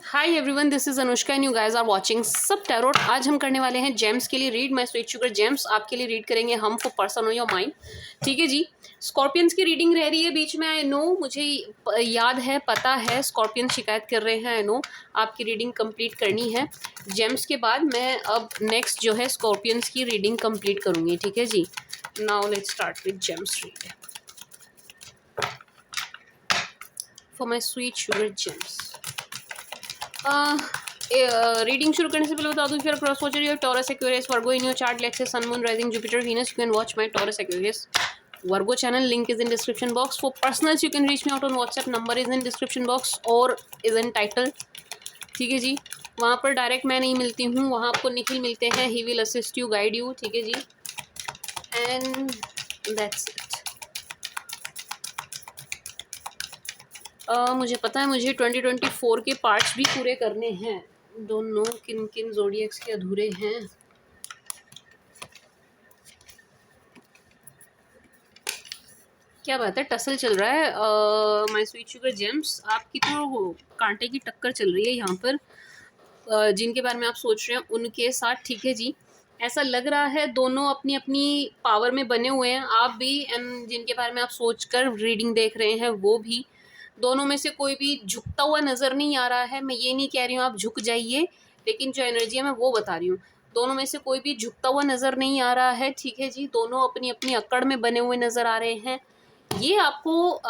Hi everyone, this is Anushka and you guys are watching सब tarot. आज हम करने वाले हैं जेम्स के लिए रीड। मैं स्वीट शुगर जेम्स आपके लिए रीड करेंगे हम for person on your mind. ठीक है जी। स्कॉर्पियंस की रीडिंग रह रही है बीच में। आई नो, मुझे याद है, पता है, स्कॉर्पियन शिकायत कर रहे हैं। आई नो आपकी रीडिंग कंप्लीट करनी है। जेम्स के बाद मैं अब नेक्स्ट जो है स्कॉर्पियंस की रीडिंग कंप्लीट करूँगी। ठीक है जी। Now let's start with gems read for my sweet sugar gems. Reading शुरू करने से पहले बता दूं, फिर cross watcher your Taurus Aquarius Virgo in your chart, let's say sun moon rising Jupiter Venus, you can watch my Taurus Aquarius Virgo channel. Link is in description box. For personals you can reach me out on WhatsApp, number is in description box और is in title. ठीक है जी। वहाँ पर direct मैं नहीं मिलती हूँ, वहाँ आपको निखिल मिलते हैं। He will assist you, guide you. ठीक है जी। And that's it. मुझे पता है मुझे 2024 के पार्ट्स भी पूरे करने हैं। डोंट नो किन किन ज़ोडिएक्स के अधूरे हैं। क्या बात है, टसल चल रहा है। माय स्वीट शुगर जेम्स, आपकी तो कांटे की टक्कर चल रही है यहाँ पर। जिनके बारे में आप सोच रहे हैं उनके साथ। ठीक है जी। ऐसा लग रहा है दोनों अपनी अपनी पावर में बने हुए हैं, आप भी एंड जिनके बारे में आप सोचकर रीडिंग देख रहे हैं वो भी। दोनों में से कोई भी झुकता हुआ नज़र नहीं आ रहा है। मैं ये नहीं कह रही हूँ आप झुक जाइए, लेकिन जो एनर्जी है मैं वो बता रही हूँ। दोनों में से कोई भी झुकता हुआ नज़र नहीं आ रहा है। ठीक है जी। दोनों अपनी अपनी अकड़ में बने हुए नज़र आ रहे हैं। ये आपको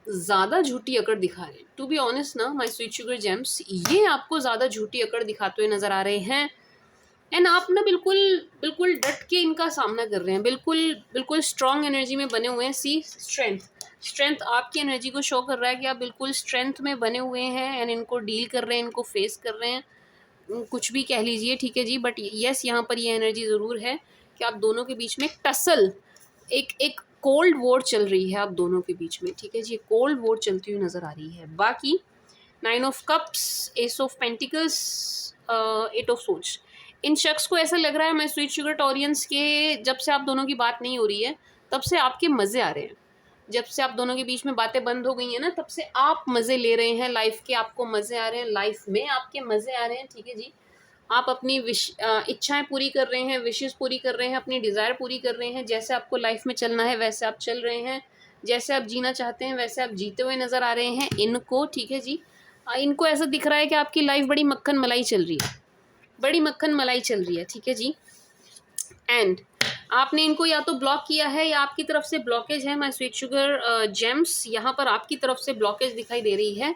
ज़्यादा झूठी अकड़ दिखा रहे हैं। टू बी ऑनेस्ट ना माय स्वीट शुगर जेम्स, ये आपको ज़्यादा झूठी अकड़ दिखाते हुए नज़र आ रहे हैं। एंड आप ना बिल्कुल बिल्कुल डट के इनका सामना कर रहे हैं। बिल्कुल बिल्कुल स्ट्रॉन्ग एनर्जी में बने हुए हैं। सी स्ट्रेंथ, स्ट्रेंथ आपकी एनर्जी को शो कर रहा है कि आप बिल्कुल स्ट्रेंथ में बने हुए हैं एंड इनको डील कर रहे हैं, इनको फेस कर रहे हैं, कुछ भी कह लीजिए। ठीक है जी। बट यस, यहाँ पर ये एनर्जी ज़रूर है कि आप दोनों के बीच में टसल, एक एक कोल्ड वॉर चल रही है आप दोनों के बीच में। ठीक है जी। कोल्ड वॉर चलती हुई नज़र आ रही है। बाकी 9 of cups, ace of pentacles, 8 of swords. इन शख्स को ऐसा लग रहा है, मैं स्वीट शुगर टॉरियंस के, जब से आप दोनों की बात नहीं हो रही है तब से आपके मज़े आ रहे हैं। जब से आप दोनों के बीच में बातें बंद हो गई हैं ना, तब से आप मज़े ले रहे हैं लाइफ के। आपको मज़े आ रहे हैं, लाइफ में आपके मज़े आ रहे हैं। ठीक है जी। आप अपनी इच्छाएं पूरी कर रहे हैं, विशेस पूरी कर रहे हैं, अपनी डिज़ायर पूरी कर रहे हैं। जैसे आपको लाइफ में चलना है वैसे आप चल रहे हैं, जैसे आप जीना चाहते हैं वैसे आप जीते हुए नज़र आ रहे हैं इनको। ठीक है जी। इनको ऐसा दिख रहा है कि आपकी लाइफ बड़ी मक्खन मलाई चल रही है, बड़ी मक्खन मलाई चल रही है। ठीक है जी। एंड आपने इनको या तो ब्लॉक किया है या आपकी तरफ से ब्लॉकेज है। माय स्वीट शुगर जेम्स, यहाँ पर आपकी तरफ से ब्लॉकेज दिखाई दे रही है।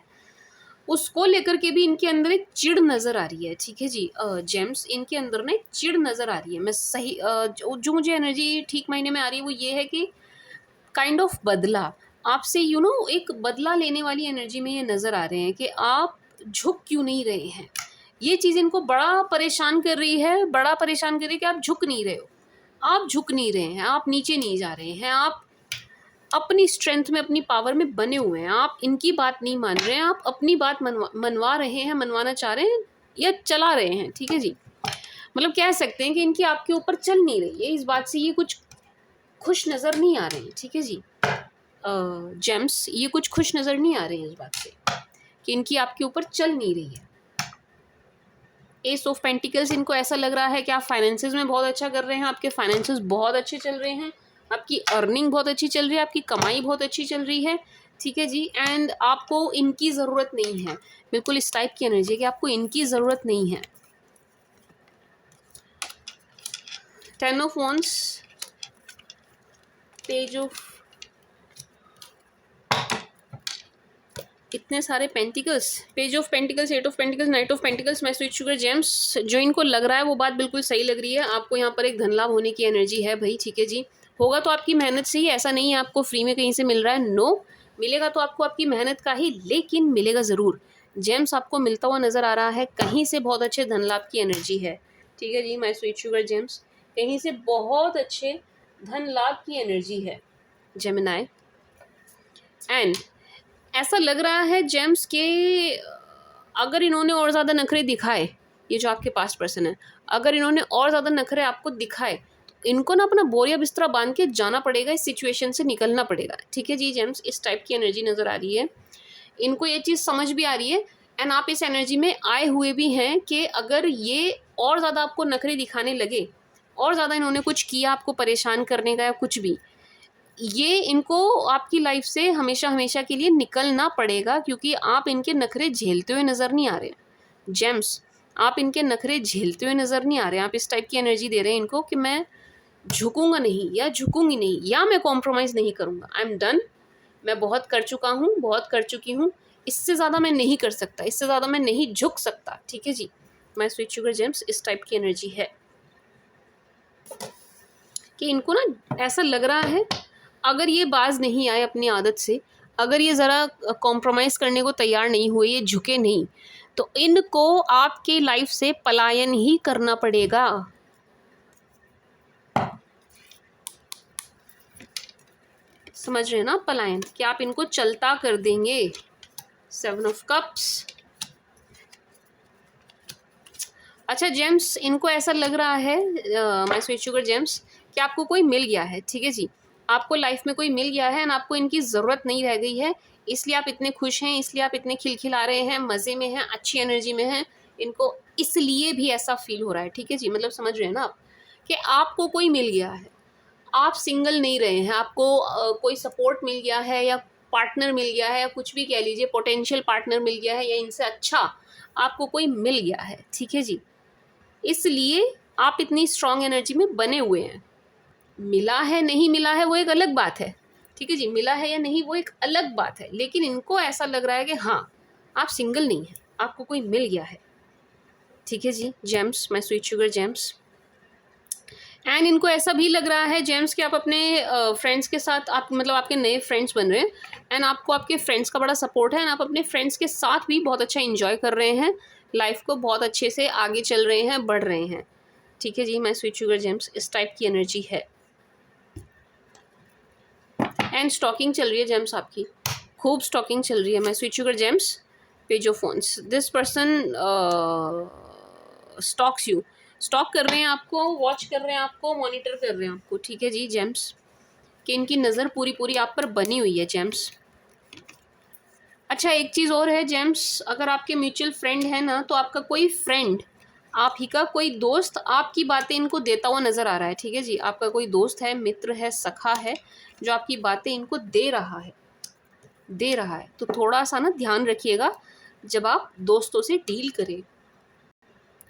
उसको लेकर के भी इनके अंदर एक चिढ़ नज़र आ रही है। ठीक है जी। जेम्स, इनके अंदर ना एक चिढ़ नज़र आ रही है। मैं सही जो मुझे एनर्जी ठीक मायने में आ रही है वो ये है कि काइंड ऑफ बदला आपसे, एक बदला लेने वाली एनर्जी में ये नज़र आ रहे हैं कि आप झुक क्यों नहीं रहे हैं। ये चीज़ इनको बड़ा परेशान कर रही है, बड़ा परेशान कर रही है कि आप झुक नहीं रहे हो, आप झुक नहीं रहे हैं, आप नीचे नहीं जा रहे हैं, आप अपनी स्ट्रेंथ में, अपनी पावर में बने हुए हैं। आप इनकी बात नहीं मान रहे हैं, आप अपनी बात मनवा रहे हैं, मनवाना चाह रहे हैं या चला रहे हैं। ठीक है जी। मतलब कह सकते हैं कि इनकी आपके ऊपर चल नहीं रही है। इस बात से ये कुछ खुश नज़र नहीं आ रहे हैं। ठीक है जी। जेम्स, ये कुछ खुश नज़र नहीं आ रहे हैं इस बात से कि इनकी आपके ऊपर चल नहीं रही है। एस ऑफ पेंटिकल्स, इनको ऐसा लग रहा है कि आप फाइनेंसेस में बहुत अच्छा कर रहे हैं, आपके फाइनेंसेस बहुत अच्छे चल रहे हैं, आपकी अर्निंग बहुत अच्छी चल रही है, आपकी कमाई बहुत अच्छी चल रही है। ठीक है जी। एंड आपको इनकी ज़रूरत नहीं है। बिल्कुल इस टाइप की एनर्जी है कि आपको इनकी ज़रूरत नहीं है। 10 ऑफ वॉन्ड्स, पेज ऑफ, इतने सारे pentacles, page of pentacles, 8 of pentacles, night of pentacles. मैं स्वीट शुगर जेम्स, जो इनको लग रहा है वो बात बिल्कुल सही लग रही है। आपको यहाँ पर एक धन लाभ होने की एनर्जी है भाई। ठीक है जी। होगा तो आपकी मेहनत से ही, ऐसा नहीं है आपको फ्री में कहीं से मिल रहा है। नो, मिलेगा तो आपको आपकी मेहनत का ही, लेकिन मिलेगा ज़रूर। जेम्स, आपको मिलता हुआ नज़र आ रहा है कहीं से, बहुत अच्छे धन लाभ की एनर्जी है। ठीक है जी। माय स्वीट शुगर जेम्स, कहीं से बहुत अच्छे धन लाभ की एनर्जी है जेमिनाई। एंड ऐसा लग रहा है जेम्स के, अगर इन्होंने और ज़्यादा नखरे दिखाए, ये जो आपके पास पर्सन है, अगर इन्होंने और ज़्यादा नखरे आपको दिखाए तो इनको ना अपना बोरिया बिस्तरा बांध के जाना पड़ेगा, इस सिचुएशन से निकलना पड़ेगा। ठीक है जी जेम्स, इस टाइप की एनर्जी नज़र आ रही है। इनको ये चीज़ समझ भी आ रही है एंड आप इस एनर्जी में आए हुए भी हैं कि अगर ये और ज़्यादा आपको नखरे दिखाने लगे, और ज़्यादा इन्होंने कुछ किया आपको परेशान करने का या कुछ भी, ये इनको आपकी लाइफ से हमेशा हमेशा के लिए निकलना पड़ेगा, क्योंकि आप इनके नखरे झेलते हुए नज़र नहीं आ रहे हैं जेम्स। आप इनके नखरे झेलते हुए नज़र नहीं आ रहे हैं। आप इस टाइप की एनर्जी दे रहे हैं इनको कि मैं झुकूंगा नहीं या झुकूंगी नहीं या मैं कॉम्प्रोमाइज़ नहीं करूँगा, आई एम डन, मैं बहुत कर चुका हूँ, बहुत कर चुकी हूँ, इससे ज़्यादा मैं नहीं कर सकता, इससे ज़्यादा मैं नहीं झुक सकता। ठीक है जी, माय स्वीट शुगर जेम्स, इस टाइप की एनर्जी है कि इनको ना ऐसा लग रहा है अगर ये बाज नहीं आए अपनी आदत से, अगर ये ज़रा कॉम्प्रोमाइज़ करने को तैयार नहीं हुए, ये झुके नहीं, तो इनको आपके लाइफ से पलायन ही करना पड़ेगा। समझ रहे हैं ना पलायन, कि आप इनको चलता कर देंगे। 7 ऑफ कप्स। अच्छा जेम्स, इनको ऐसा लग रहा है माय स्वीट शुगर जेम्स कि आपको कोई मिल गया है। ठीक है जी, आपको लाइफ में कोई मिल गया है एंड आपको इनकी ज़रूरत नहीं रह गई है, इसलिए आप इतने खुश हैं, इसलिए आप इतने खिलखिला रहे हैं, मज़े में हैं, अच्छी एनर्जी में हैं। इनको इसलिए भी ऐसा फील हो रहा है। ठीक है जी, मतलब समझ रहे हैं ना आप कि आपको कोई मिल गया है, आप सिंगल नहीं रहे हैं, आपको कोई सपोर्ट मिल गया है या पार्टनर मिल गया है या कुछ भी कह लीजिए, पोटेंशियल पार्टनर मिल गया है या इनसे अच्छा आपको कोई मिल गया है। ठीक है जी, इसलिए आप इतनी स्ट्रॉन्ग एनर्जी में बने हुए हैं। मिला है नहीं मिला है वो एक अलग बात है। ठीक है जी, मिला है या नहीं वो एक अलग बात है, लेकिन इनको ऐसा लग रहा है कि हाँ आप सिंगल नहीं हैं, आपको कोई मिल गया है। ठीक है जी gems, my sweet sugar gems. And इनको ऐसा भी लग रहा है जेम्स कि आप अपने फ्रेंड्स के साथ, आप मतलब आपके नए फ्रेंड्स बन रहे हैं एंड आपको आपके फ्रेंड्स का बड़ा सपोर्ट है एंड आप अपने फ्रेंड्स के साथ भी बहुत अच्छा एंजॉय कर रहे हैं, लाइफ को बहुत अच्छे से आगे चल रहे हैं, बढ़ रहे हैं। ठीक है जी माय स्वीट शुगर जेम्स, इस टाइप की एनर्जी है। एंड स्टॉकिंग चल रही है जेम्स आपकी, खूब स्टॉकिंग चल रही है my sweet sugar James. Page of phones, this person stocks you, stock कर रहे हैं आपको, वॉच कर रहे हैं आपको, मॉनिटर कर रहे हैं आपको। ठीक है जी जेम्स, कि इनकी नज़र पूरी पूरी आप पर बनी हुई है जेम्स। अच्छा एक चीज़ और है जेम्स, अगर आपके म्यूचुअल फ्रेंड है ना, तो आपका कोई फ्रेंड, आप ही का कोई दोस्त आपकी बातें इनको देता हुआ नज़र आ रहा है। ठीक है जी, आपका कोई दोस्त है, मित्र है, सखा है, जो आपकी बातें इनको दे रहा है, दे रहा है। तो थोड़ा सा ना ध्यान रखिएगा जब आप दोस्तों से डील करें,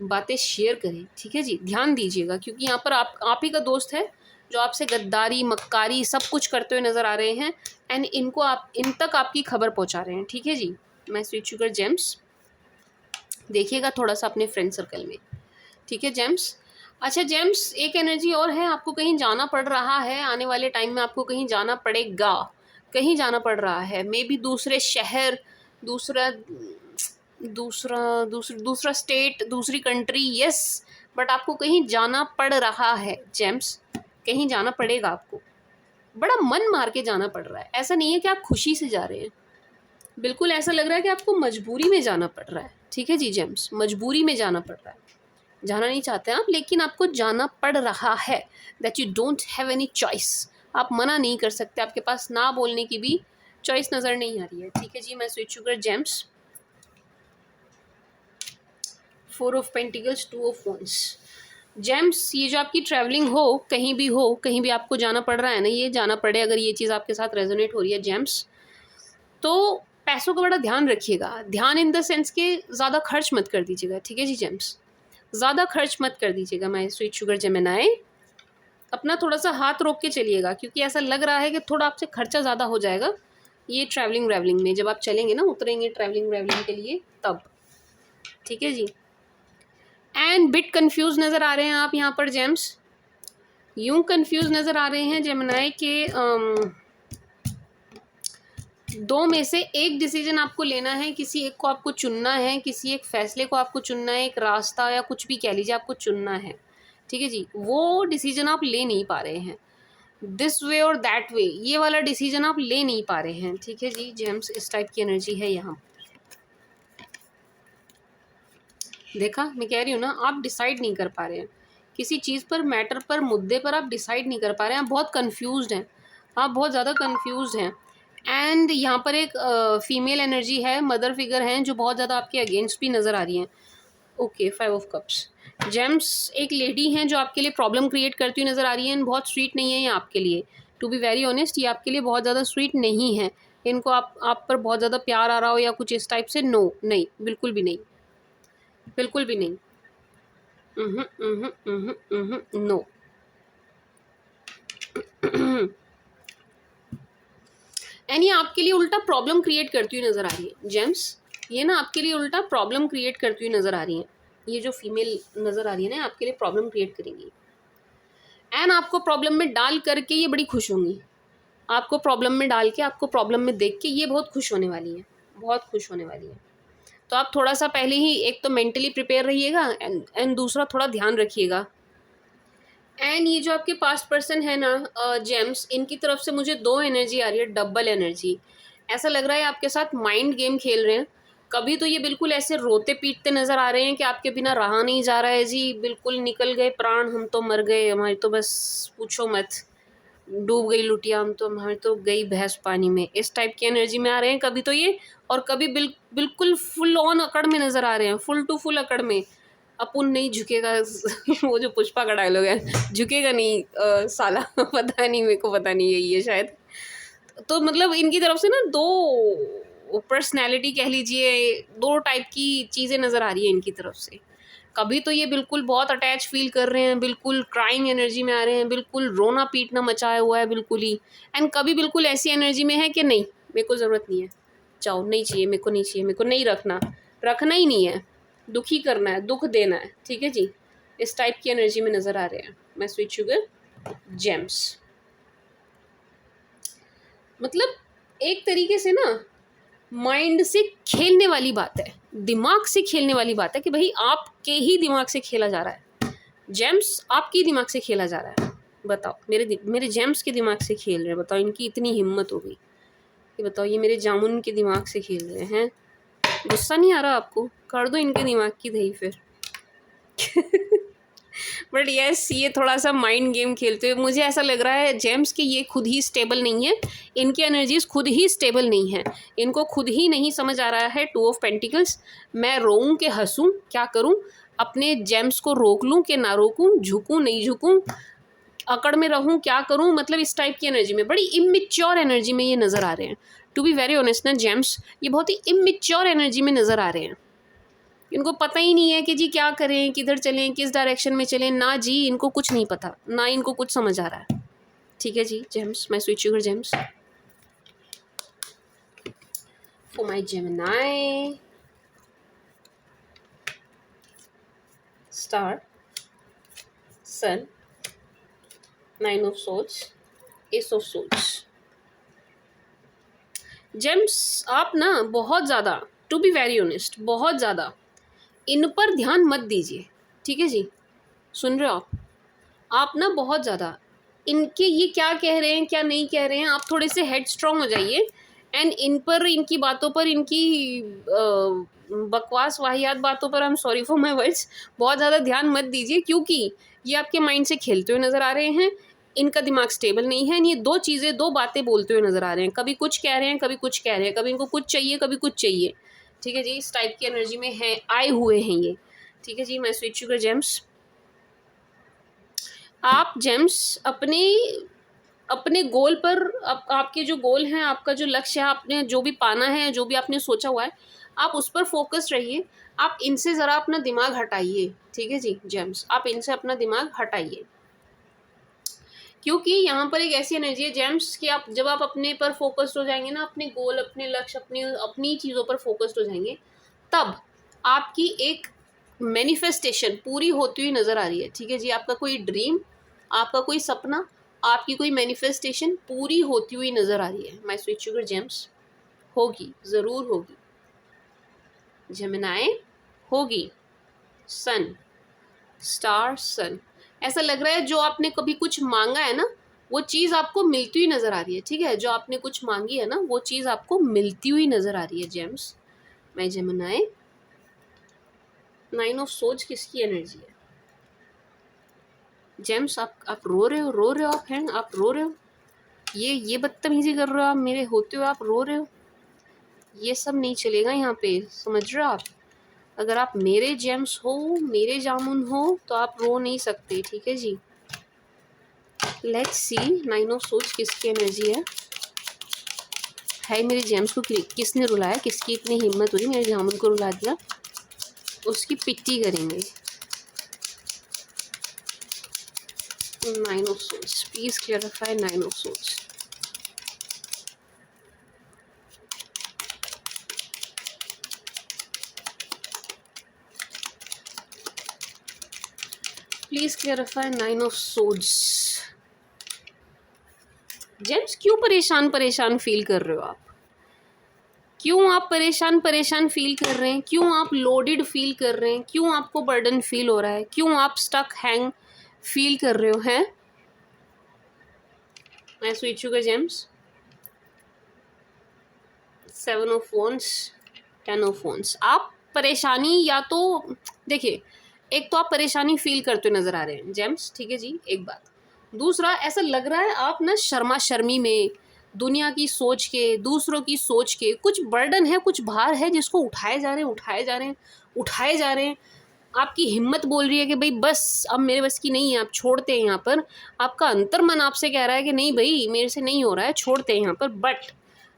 बातें शेयर करें। ठीक है जी, ध्यान दीजिएगा, क्योंकि यहाँ पर आप ही का दोस्त है जो आपसे गद्दारी मक्कारी सब कुछ करते हुए नज़र आ रहे हैं एंड इनको आप इन तक आपकी खबर पहुँचा रहे हैं। ठीक है जी मैं स्वीट शुगर जेम्स, देखिएगा थोड़ा सा अपने फ्रेंड सर्कल में। ठीक है जेम्स। अच्छा जेम्स, एक एनर्जी और है, आपको कहीं जाना पड़ रहा है, आने वाले टाइम में आपको कहीं जाना पड़ेगा, कहीं जाना पड़ रहा है, मे बी दूसरे शहर, दूसरा दूसरा दूसरा दूसरा स्टेट, दूसरी कंट्री, यस, बट आपको कहीं जाना पड़ रहा है जेम्स, कहीं जाना पड़ेगा आपको, बड़ा मन मार के जाना पड़ रहा है। ऐसा नहीं है कि आप खुशी से जा रहे हैं, बिल्कुल ऐसा लग रहा है कि आपको मजबूरी में जाना पड़ रहा है। ठीक है जी जेम्स, मजबूरी में जाना पड़ रहा है, जाना नहीं चाहते आप लेकिन आपको जाना पड़ रहा है, that you don't have any choice, आप मना नहीं कर सकते, आपके पास ना बोलने की भी चॉइस नज़र नहीं आ रही है। ठीक है जी मैं sweet sugar gems. 4 of pentacles, 2 of wands. Gems, ये जो आपकी ट्रैवलिंग हो, कहीं भी हो, कहीं भी आपको जाना पड़ रहा है ना, ये जाना पड़े, अगर ये चीज़ आपके साथ रेजोनेट हो रही है जेम्स, तो पैसों का बड़ा ध्यान रखिएगा। ध्यान इन द सेंस के ज़्यादा खर्च मत कर दीजिएगा। ठीक है जी जेम्स, ज़्यादा खर्च मत कर दीजिएगा माय स्वीट शुगर जेमिनाई, अपना थोड़ा सा हाथ रोक के चलिएगा, क्योंकि ऐसा लग रहा है कि थोड़ा आपसे खर्चा ज़्यादा हो जाएगा ये ट्रैवलिंग में, जब आप चलेंगे ना, उतरेंगे ट्रैवलिंग के लिए तब। ठीक है जी। एंड बिट कंफ्यूज नज़र आ रहे हैं आप यहाँ पर जेम्स, यूं कंफ्यूज नज़र आ रहे हैं जेमिनाई के, दो में से एक डिसीजन आपको लेना है, किसी एक को आपको चुनना है, किसी एक फैसले को आपको चुनना है, एक रास्ता या कुछ भी कह लीजिए आपको चुनना है। ठीक है जी, वो डिसीजन आप ले नहीं पा रहे हैं, दिस वे और दैट वे, ये वाला डिसीजन आप ले नहीं पा रहे हैं। ठीक है जी जेम्स, इस टाइप की एनर्जी है यहाँ। देखा, मैं कह रही हूँ ना, आप डिसाइड नहीं कर पा रहे हैं किसी चीज़ पर, मैटर पर, मुद्दे पर आप डिसाइड नहीं कर पा रहे हैं, आप बहुत कंफ्यूज्ड हैं, आप बहुत ज़्यादा कंफ्यूज्ड हैं। एंड यहाँ पर एक फीमेल एनर्जी है, मदर फिगर हैं जो बहुत ज़्यादा आपके अगेंस्ट भी नज़र आ रही हैं। Okay, 5 of cups. जेम्स एक लेडी हैं जो आपके लिए प्रॉब्लम क्रिएट करती हुई नज़र आ रही हैं, बहुत स्वीट नहीं है ये आपके लिए। टू बी वेरी ऑनेस्ट, ये आपके लिए बहुत ज़्यादा स्वीट नहीं है। इनको आप पर बहुत ज़्यादा प्यार आ रहा हो या कुछ इस टाइप से, नो, नहीं, बिल्कुल भी नहीं, बिल्कुल भी नहीं। नो। एंड ये आपके लिए उल्टा प्रॉब्लम क्रिएट करती हुई नज़र आ रही है जेम्स। ये ना आपके लिए उल्टा प्रॉब्लम क्रिएट करती हुई नज़र आ रही है। ये जो फीमेल नज़र आ रही है ना, आपके लिए प्रॉब्लम क्रिएट करेंगी। एंड आपको प्रॉब्लम में डाल करके ये बड़ी खुश होंगी। आपको प्रॉब्लम में डाल के, आपको प्रॉब्लम में देख के ये बहुत खुश होने वाली है, बहुत खुश होने वाली है। तो आप थोड़ा सा पहले ही एक तो मेंटली प्रिपेयर रहिएगा एंड दूसरा थोड़ा ध्यान रखिएगा। एंड ये जो आपके पास्ट पर्सन है ना जेम्स, इनकी तरफ से मुझे 2 एनर्जी आ रही है, डबल एनर्जी। ऐसा लग रहा है आपके साथ माइंड गेम खेल रहे हैं। कभी तो ये बिल्कुल ऐसे रोते पीटते नज़र आ रहे हैं कि आपके बिना रहा नहीं जा रहा है जी, बिल्कुल निकल गए प्राण, हम तो मर गए, हमारी तो बस पूछो मत, डूब गई लुटिया, हम तो, हमारी तो गई भैंस पानी में, इस टाइप की एनर्जी में आ रहे हैं कभी तो ये। और कभी बिल्कुल फुल ऑन अकड़ में नज़र आ रहे हैं, फुल टू फुल अकड़ में। अपुन नहीं झुकेगा वो जो पुष्पा का डायलॉग है, झुकेगा नहीं साला पता नहीं, मेरे को पता नहीं, यही है शायद। तो मतलब इनकी तरफ से ना 2 पर्सनैलिटी कह लीजिए, 2 टाइप की चीज़ें नज़र आ रही है इनकी तरफ से। कभी तो ये बिल्कुल बहुत अटैच फील कर रहे हैं, बिल्कुल क्राइंग एनर्जी में आ रहे हैं, बिल्कुल रोना पीटना मचाया हुआ है बिल्कुल ही। एंड कभी बिल्कुल ऐसी एनर्जी में है कि नहीं, मेरे को ज़रूरत नहीं है, जाओ, नहीं चाहिए, मेरे को नहीं चाहिए, मेरे को नहीं रखना, रखना ही नहीं है, दुखी करना है, दुख देना है, ठीक है जी। इस टाइप की एनर्जी में नज़र आ रहे हैं मैं स्वीट शुगर जेम्स। मतलब एक तरीके से ना माइंड से खेलने वाली बात है, दिमाग से खेलने वाली बात है कि भाई आपके ही दिमाग से खेला जा रहा है जेम्स, आपकी दिमाग से खेला जा रहा है। बताओ, मेरे जेम्स के दिमाग से खेल रहे हैं, बताओ इनकी इतनी हिम्मत हो गई कि बताओ ये मेरे जामुन के दिमाग से खेल रहे हैं। गुस्सा नहीं आ रहा आपको? कर दो इनके दिमाग की दही फिर। बट यस, ये थोड़ा सा माइंड गेम खेलते हुए मुझे ऐसा लग रहा है जेम्स कि ये खुद ही स्टेबल नहीं है, इनकी एनर्जीज खुद ही स्टेबल नहीं है, इनको खुद ही नहीं समझ आ रहा है 2 ऑफ पेंटिकल्स। मैं रोऊं कि हंसूं, क्या करूं, अपने जेम्स को रोक लूं कि ना रोकूं, झुकूं नहीं झुकूं, अकड़ में रहूं, क्या करूं, मतलब इस टाइप की एनर्जी में, बड़ी इमेच्योर एनर्जी में ये नज़र आ रहे हैं। टू बी वेरी ऑनेस्ट ना जेम्स, ये बहुत ही इमेच्योर एनर्जी में नज़र आ रहे हैं। इनको पता ही नहीं है कि जी क्या करें, किधर चलें, किस डायरेक्शन में चलें, ना जी इनको कुछ नहीं पता, ना इनको कुछ समझ आ रहा है। ठीक है जी gems, my sweet sugar gems. For my Gemini, star, sun, 9 of swords, ace of swords. Gems आप ना बहुत ज़्यादा, टू बी वेरी ऑनेस्ट, बहुत ज़्यादा इन पर ध्यान मत दीजिए, ठीक है जी, सुन रहे हो आप ना बहुत ज़्यादा इनके ये क्या कह रहे हैं क्या नहीं कह रहे हैं, आप थोड़े से हेड स्ट्रॉन्ग हो जाइए। एंड इन पर, इनकी बातों पर, इनकी बकवास वाहियात बातों पर, I am sorry for my words, बहुत ज़्यादा ध्यान मत दीजिए, क्योंकि ये आपके माइंड से खेलते हुए नज़र आ रहे हैं। इनका दिमाग स्टेबल नहीं है, ये 2 बातें बोलते हुए नज़र आ रहे हैं, कभी कुछ कह रहे हैं, कभी कुछ कह रहे हैं, कभी इनको कुछ चाहिए, कभी कुछ चाहिए, ठीक है जी, इस टाइप की एनर्जी में है, आए हुए हैं ये, ठीक है जी। मैं स्वीट शुगर जेम्स, आप जेम्स अपने अपने गोल पर, आपके जो गोल हैं, आपका जो लक्ष्य है, आपने जो भी पाना है, जो भी आपने सोचा हुआ है, आप उस पर फोकस रहिए। आप इनसे ज़रा अपना दिमाग हटाइए, ठीक है जी जेम्स, आप इनसे अपना दिमाग हटाइए, क्योंकि यहाँ पर एक ऐसी एनर्जी है जेम्स कि आप जब आप अपने पर फोकस्ड हो जाएंगे ना, अपने गोल, अपने लक्ष्य, अपनी अपनी चीज़ों पर फोकस्ड हो जाएंगे, तब आपकी एक मैनिफेस्टेशन पूरी होती हुई नज़र आ रही है, ठीक है जी। आपका कोई ड्रीम, आपका कोई सपना, आपकी कोई मैनिफेस्टेशन पूरी होती हुई नज़र आ रही है माय स्वीट शुगर जेम्स। होगी, ज़रूर होगी जेमिनी, होगी। सन, स्टार, सन, ऐसा लग रहा है जो आपने कभी कुछ मांगा है ना, वो चीज़ आपको मिलती हुई नज़र आ रही है, ठीक है, जो आपने कुछ मांगी है ना, वो चीज़ आपको मिलती हुई नज़र आ रही है James, my Gemini. 9 of swords किसकी एनर्जी है जेम्स? आप रो रहे हो, रो रहे हो आप, हैं आप रो रहे हो? ये बदतमीजी कर रहे हो आप, मेरे होते हुए आप रो रहे हो। ये सब नहीं चलेगा यहाँ पे, समझ रहे हो आप। अगर आप मेरे जेम्स हो, मेरे जामुन हो, तो आप रो नहीं सकते, ठीक है जी। लेट्स सी 9 ऑफ सोच किसकी एनर्जी है मेरे जेम्स को किसने रुलाया, किसकी इतनी हिम्मत हुई मेरे जामुन को रुला दिया, उसकी पिट्टी करेंगे। 9 ऑफ सोच, प्लीज क्लियरिफाई 9 ऑफ सोच। प्लीज क्लियरिफाई 9 ऑफ सोच। जेम्स क्यों परेशान परेशान फील कर रहे हो आप? क्यों आप परेशान परेशान फील कर रहे हैं? क्यों आप लोडेड फील कर रहे हैं? क्यों आपको बर्डन फील हो रहा है? क्यों आप स्टक हैंग फील कर रहे हो हैं? मैं sweet sugar James, 7 of wands, 10 of wands. आप परेशानी या तो देखिए, एक तो आप परेशानी फील करते हुए नजर आ रहे हैं जेम्स, ठीक है जी, एक बात। दूसरा, ऐसा लग रहा है आप ना शर्मा शर्मी में, दुनिया की सोच के, दूसरों की सोच के, कुछ बर्डन है, कुछ भार है जिसको उठाए जा रहे हैं, उठाए जा रहे हैं, उठाए जा रहे हैं। आपकी हिम्मत बोल रही है कि भाई बस अब मेरे बस की नहीं है, आप छोड़ते हैं यहाँ पर। आपका अंतर्मन आपसे कह रहा है कि नहीं भाई मेरे से नहीं हो रहा है, छोड़ते हैं यहाँ पर। बट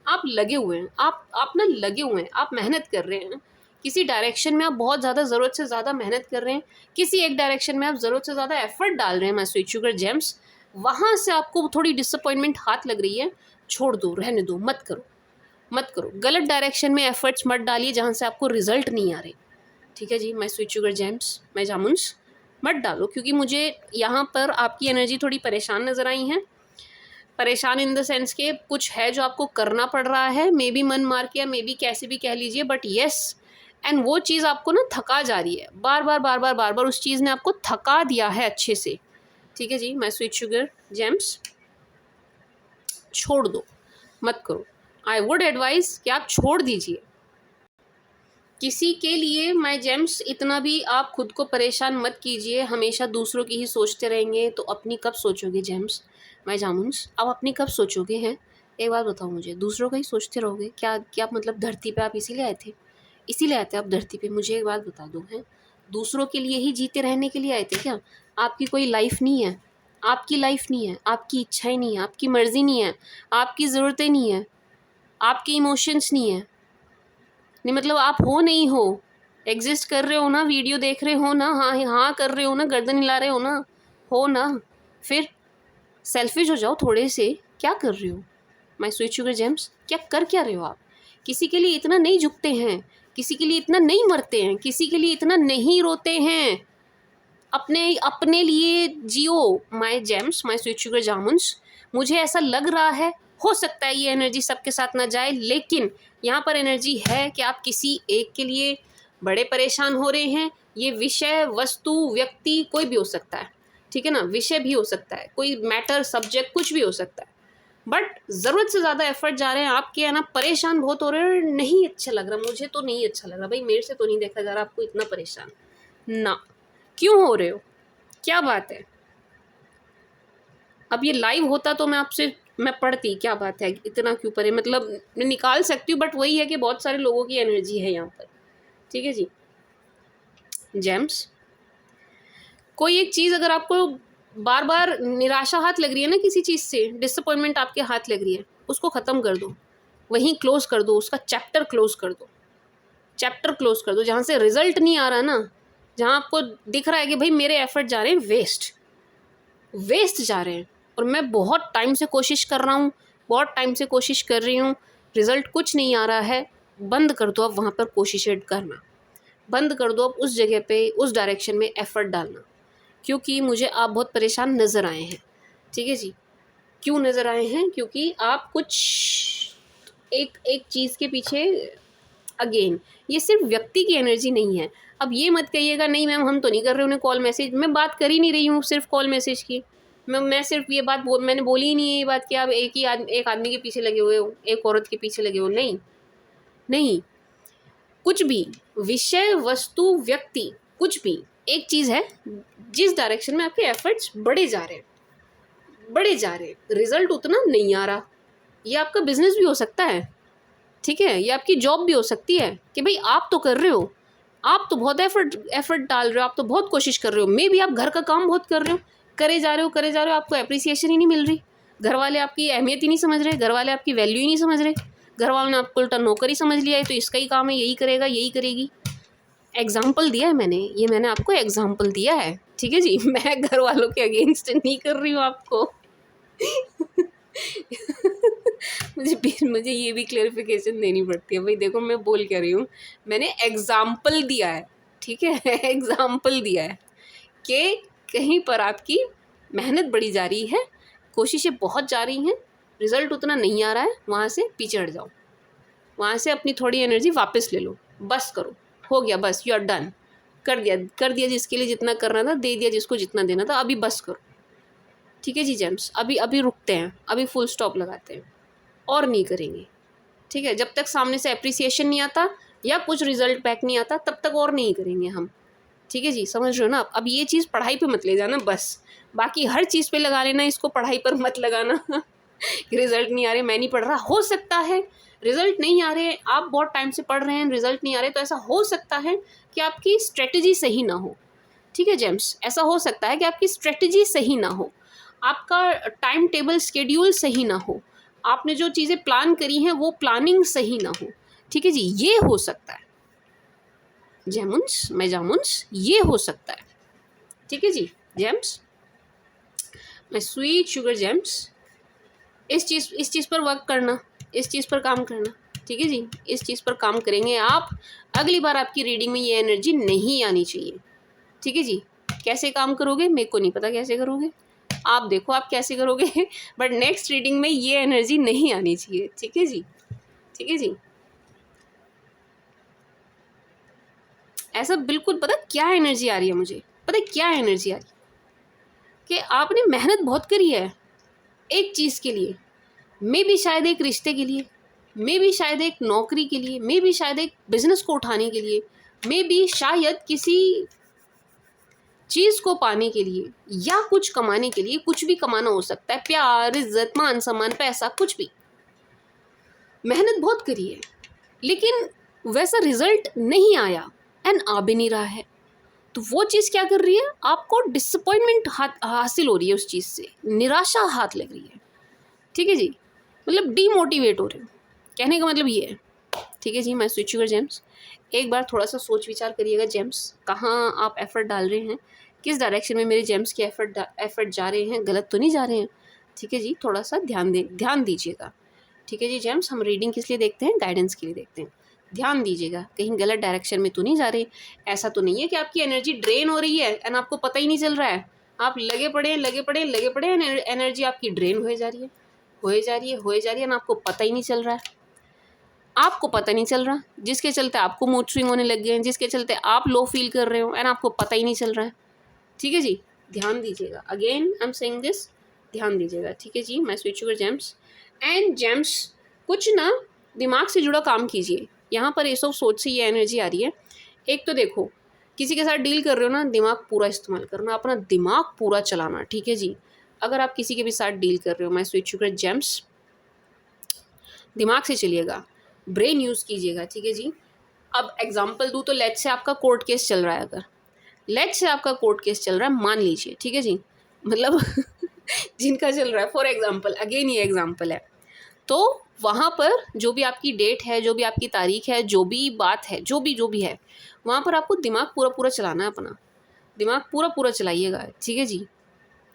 आप लगे हुए हैं, आप ना लगे हुए हैं, आप मेहनत कर रहे हैं किसी डायरेक्शन में, आप बहुत ज़्यादा ज़रूरत से ज़्यादा मेहनत कर रहे हैं, किसी एक डायरेक्शन में आप ज़रूरत से ज़्यादा एफर्ट डाल रहे हैं, माय स्वीट शुगर जेम्स। वहाँ से आपको थोड़ी डिसअपॉइंटमेंट हाथ लग रही है, छोड़ दो, रहने दो, मत करो, मत करो। गलत डायरेक्शन में एफर्ट्स मत डालिए जहाँ से आपको रिजल्ट नहीं आ रहे, ठीक है जी। माय स्वीट शुगर जेम्स, मैं जामुन्स, मत डालो, क्योंकि मुझे यहाँ पर आपकी एनर्जी थोड़ी परेशान नज़र आई है। परेशान इन द सेंस के कुछ है जो आपको करना पड़ रहा है, मे बी मन मार के या मे बी कैसे भी कह लीजिए, बट येस, एंड वो चीज़ आपको ना थका जा रही है, बार बार बार बार बार बार उस चीज़ ने आपको थका दिया है अच्छे से, ठीक है जी। माय स्वीट शुगर जेम्स, छोड़ दो, मत करो। आई वुड एडवाइस कि आप छोड़ दीजिए। किसी के लिए माय जेम्स इतना भी आप खुद को परेशान मत कीजिए। हमेशा दूसरों की ही सोचते रहेंगे तो अपनी कब सोचोगे जेम्स, माय जामुन्स, आप अपनी कब सोचोगे हैं? एक बात बताओ मुझे, दूसरों का ही सोचते रहोगे क्या? क्या मतलब धरती पे आप इसीलिए आए थे? इसीलिए आए थे आप धरती पे? मुझे एक बात बता दो, हैं दूसरों के लिए ही जीते रहने के लिए आए थे क्या? आपकी कोई लाइफ नहीं है, आपकी लाइफ नहीं है, आपकी इच्छाएं नहीं है, आपकी मर्जी नहीं है, आपकी ज़रूरतें नहीं है, आपके इमोशंस नहीं है। नहीं मतलब आप हो नहीं हो, एग्जिस्ट कर रहे हो ना, वीडियो देख रहे हो ना, हाँ हाँ कर रहे हो ना, गर्दन हिला रहे हो ना, फिर सेल्फिश हो जाओ थोड़े से। क्या कर रहे हो माय स्वीट शुगर जेम्स? क्या रहे हो आप? किसी के लिए इतना नहीं झुकते हैं, किसी के लिए इतना नहीं मरते हैं, किसी के लिए इतना नहीं रोते हैं। अपने अपने लिए जियो my gems, my sweet sugar jamuns. मुझे ऐसा लग रहा है, हो सकता है ये एनर्जी सबके साथ ना जाए, लेकिन यहाँ पर एनर्जी है कि आप किसी एक के लिए बड़े परेशान हो रहे हैं। ये विषय, वस्तु, व्यक्ति कोई भी हो सकता है, ठीक है ना, विषय भी हो सकता है, कोई मैटर, सब्जेक्ट, कुछ भी हो सकता है। बट ज़रूरत से ज़्यादा एफर्ट जा रहे हैं आपके, है ना, परेशान बहुत हो रहे हैं। नहीं अच्छा लग रहा, मुझे तो नहीं अच्छा लग रहा भाई, मेरे से तो नहीं देखा जा रहा आपको इतना परेशान ना। क्यों हो रहे हो? क्या बात है? अब ये लाइव होता तो मैं पढ़ती, क्या बात है, इतना क्यों परे, मतलब मैं निकाल सकती हूँ, बट वही है कि बहुत सारे लोगों की एनर्जी है यहाँ पर, ठीक है जी। जेम्स, कोई एक चीज़ अगर आपको बार बार निराशा हाथ लग रही है ना, किसी चीज़ से डिसअपॉइंटमेंट आपके हाथ लग रही है, उसको ख़त्म कर दो, वहीं क्लोज कर दो, उसका चैप्टर क्लोज कर दो, चैप्टर क्लोज कर दो। जहाँ से रिजल्ट नहीं आ रहा ना, जहाँ आपको दिख रहा है कि भाई मेरे एफर्ट जा रहे हैं वेस्ट जा रहे हैं, और मैं बहुत टाइम से कोशिश कर रहा हूँ, बहुत टाइम से कोशिश कर रही हूँ, रिज़ल्ट कुछ नहीं आ रहा है, बंद कर दो अब वहाँ पर कोशिशें करना, बंद कर दो अब उस जगह पे, उस डायरेक्शन में एफ़र्ट डालना, क्योंकि मुझे आप बहुत परेशान नज़र आए हैं, ठीक है जी। क्यों नज़र आए हैं? क्योंकि आप कुछ एक चीज़ के पीछे, अगेन ये सिर्फ व्यक्ति की एनर्जी नहीं है। अब ये मत कहिएगा नहीं मैम हम तो नहीं कर रहे उन्हें कॉल मैसेज, मैं बात कर ही नहीं रही हूँ सिर्फ कॉल मैसेज की। मैं सिर्फ ये बात मैंने बोली ही नहीं है ये बात कि आप एक आदमी के पीछे लगे हुए हो, एक औरत के पीछे लगे हो, नहीं नहीं, कुछ भी विषय, वस्तु, व्यक्ति, कुछ भी एक चीज़ है जिस डायरेक्शन में आपके एफर्ट्स बढ़े जा रहे हैं, बढ़े जा रहे हैं, रिजल्ट उतना नहीं आ रहा। ये आपका बिजनेस भी हो सकता है, ठीक है, ये आपकी जॉब भी हो सकती है कि भाई आप तो कर रहे हो, आप तो बहुत एफर्ट डाल रहे हो, आप तो बहुत कोशिश कर रहे हो, मे भी आप घर का काम बहुत कर रहे हो, करे जा रहे हो, आपको अप्रिसिएशन ही नहीं मिल रही, घर वाले आपकी अहमियत ही नहीं समझ रहे, घर वाले आपकी वैल्यू ही नहीं समझ रहे, घर वालों ने आपको उल्टा नौकरी समझ लिया है, तो इसका ही काम है, यही करेगा, यही करेगी। एग्जाम्पल दिया है मैंने, ये मैंने आपको एग्जाम्पल दिया है, ठीक है जी। मैं घर वालों के अगेंस्ट नहीं कर रही हूँ आपको। मुझे ये भी क्लेरिफिकेशन देनी पड़ती है भाई, देखो मैं बोल क्या रही हूँ, मैंने एग्जाम्पल दिया है, ठीक है, एग्जाम्पल दिया है कि कहीं पर आपकी मेहनत बढ़ी जा रही है, कोशिशें बहुत जा रही हैं, रिजल्ट उतना नहीं आ रहा है, वहाँ से पीछे हट जाओ, वहाँ से अपनी थोड़ी एनर्जी वापस ले लो, बस करो, हो गया, बस यू आर डन, कर दिया जिसके लिए जितना करना था, दे दिया जिसको जितना देना था, अभी बस करो, ठीक है जी जेम्स, अभी रुकते हैं, अभी फुल स्टॉप लगाते हैं, और नहीं करेंगे, ठीक है, जब तक सामने से अप्रिसिएशन नहीं आता या कुछ रिजल्ट बैक नहीं आता तब तक और नहीं करेंगे हम, ठीक है जी, समझ रहे हो ना। अब ये चीज़ पढ़ाई पे मत ले जाना बस, बाकी हर चीज़ पे लगा लेना, इसको पढ़ाई पर मत लगाना। रिजल्ट नहीं आ रहे, मैं नहीं पढ़ रहा, हो सकता है रिजल्ट नहीं आ रहे, आप बहुत टाइम से पढ़ रहे हैं, रिजल्ट नहीं आ रहे, तो ऐसा हो सकता है कि आपकी स्ट्रेटजी सही ना हो, ठीक है जेम्स, ऐसा हो सकता है कि आपकी स्ट्रेटजी सही ना हो, आपका टाइम टेबल स्केड्यूल सही ना हो, आपने जो चीज़ें प्लान करी हैं वो प्लानिंग सही ना हो, ठीक है जी, ये हो सकता है जामुन्स, ये हो सकता है, ठीक है जी जेम्स, मैं स्वीट शुगर जेम्स, इस चीज़ पर वर्क करना, इस चीज़ पर काम करना, ठीक है जी, इस चीज़ पर काम करेंगे आप, अगली बार आपकी रीडिंग में ये एनर्जी नहीं आनी चाहिए, ठीक है जी। कैसे काम करोगे मेरे को नहीं पता, कैसे करोगे आप, देखो आप कैसे करोगे, बट नेक्स्ट रीडिंग में ये एनर्जी नहीं आनी चाहिए, ठीक है जी, ठीक है जी। ऐसा बिल्कुल, पता क्या एनर्जी आ रही है मुझे, पता क्या एनर्जी आ रही है कि आपने मेहनत बहुत करी है एक चीज़ के लिए, मे भी शायद एक रिश्ते के लिए, मे भी शायद एक नौकरी के लिए, मे भी शायद एक बिजनेस को उठाने के लिए, मे भी शायद किसी चीज़ को पाने के लिए या कुछ कमाने के लिए, कुछ भी कमाना हो सकता है, प्यार, इज्जत, मान सम्मान, पैसा, कुछ भी, मेहनत बहुत करी है लेकिन वैसा रिजल्ट नहीं आया एंड आ भी नहीं रहा है, तो वो चीज़ क्या कर रही है, आपको डिसअपॉइंटमेंट हासिल हो रही है, उस चीज़ से निराशा हाथ लग रही है, ठीक है जी, मतलब डीमोटिवेट हो रहे हो, कहने का मतलब ये है, ठीक है जी। मैं स्विच शुगर जेम्स, एक बार थोड़ा सा सोच विचार करिएगा जेम्स, कहाँ आप एफर्ट डाल रहे हैं, किस डायरेक्शन में मेरे जेम्स के एफर्ट जा रहे हैं, गलत तो नहीं जा रहे हैं, ठीक है जी, थोड़ा सा ध्यान दीजिएगा, ठीक है जी जेम्स। हम रीडिंग किस लिए देखते हैं, गाइडेंस के लिए देखते हैं, ध्यान दीजिएगा कहीं गलत डायरेक्शन में तो नहीं जा रहे, ऐसा तो नहीं है कि आपकी एनर्जी ड्रेन हो रही है एंड आपको पता ही नहीं चल रहा है, आप लगे पड़े एनर्जी आपकी ड्रेन होए जा रही है एंड आपको पता ही नहीं चल रहा है, आपको पता नहीं चल रहा, जिसके चलते आपको मूड स्विंग होने लग गए हैं, जिसके चलते आप लो फील कर रहे हो एंड आपको पता ही नहीं चल रहा है, ठीक है जी, ध्यान दीजिएगा, again I am saying this, ध्यान दीजिएगा, ठीक है जी। मैं switch sugar gems and James, कुछ ना दिमाग से जुड़ा काम कीजिए, यहाँ पर ये सब सोच से ये एनर्जी आ रही है, एक तो देखो किसी के साथ डील कर रहे हो ना, दिमाग पूरा इस्तेमाल करना, अपना दिमाग पूरा चलाना, ठीक है जी। अगर आप किसी के भी साथ डील कर रहे हो, मैं स्विच शुगर जेम्स, दिमाग से चलिएगा, ब्रेन यूज़ कीजिएगा, ठीक है जी। अब एग्जांपल दूँ तो लेट से आपका कोर्ट केस चल रहा है, अगर लेट से आपका कोर्ट केस चल रहा है, मान लीजिए, ठीक है जी, मतलब जिनका चल रहा है, फॉर एग्जांपल, अगेन ये एग्जांपल है, तो वहाँ पर जो भी आपकी डेट है, जो भी आपकी तारीख है, जो भी बात है, जो भी है, वहाँ पर आपको दिमाग पूरा चलाना है, अपना दिमाग पूरा चलाइएगा, ठीक है जी,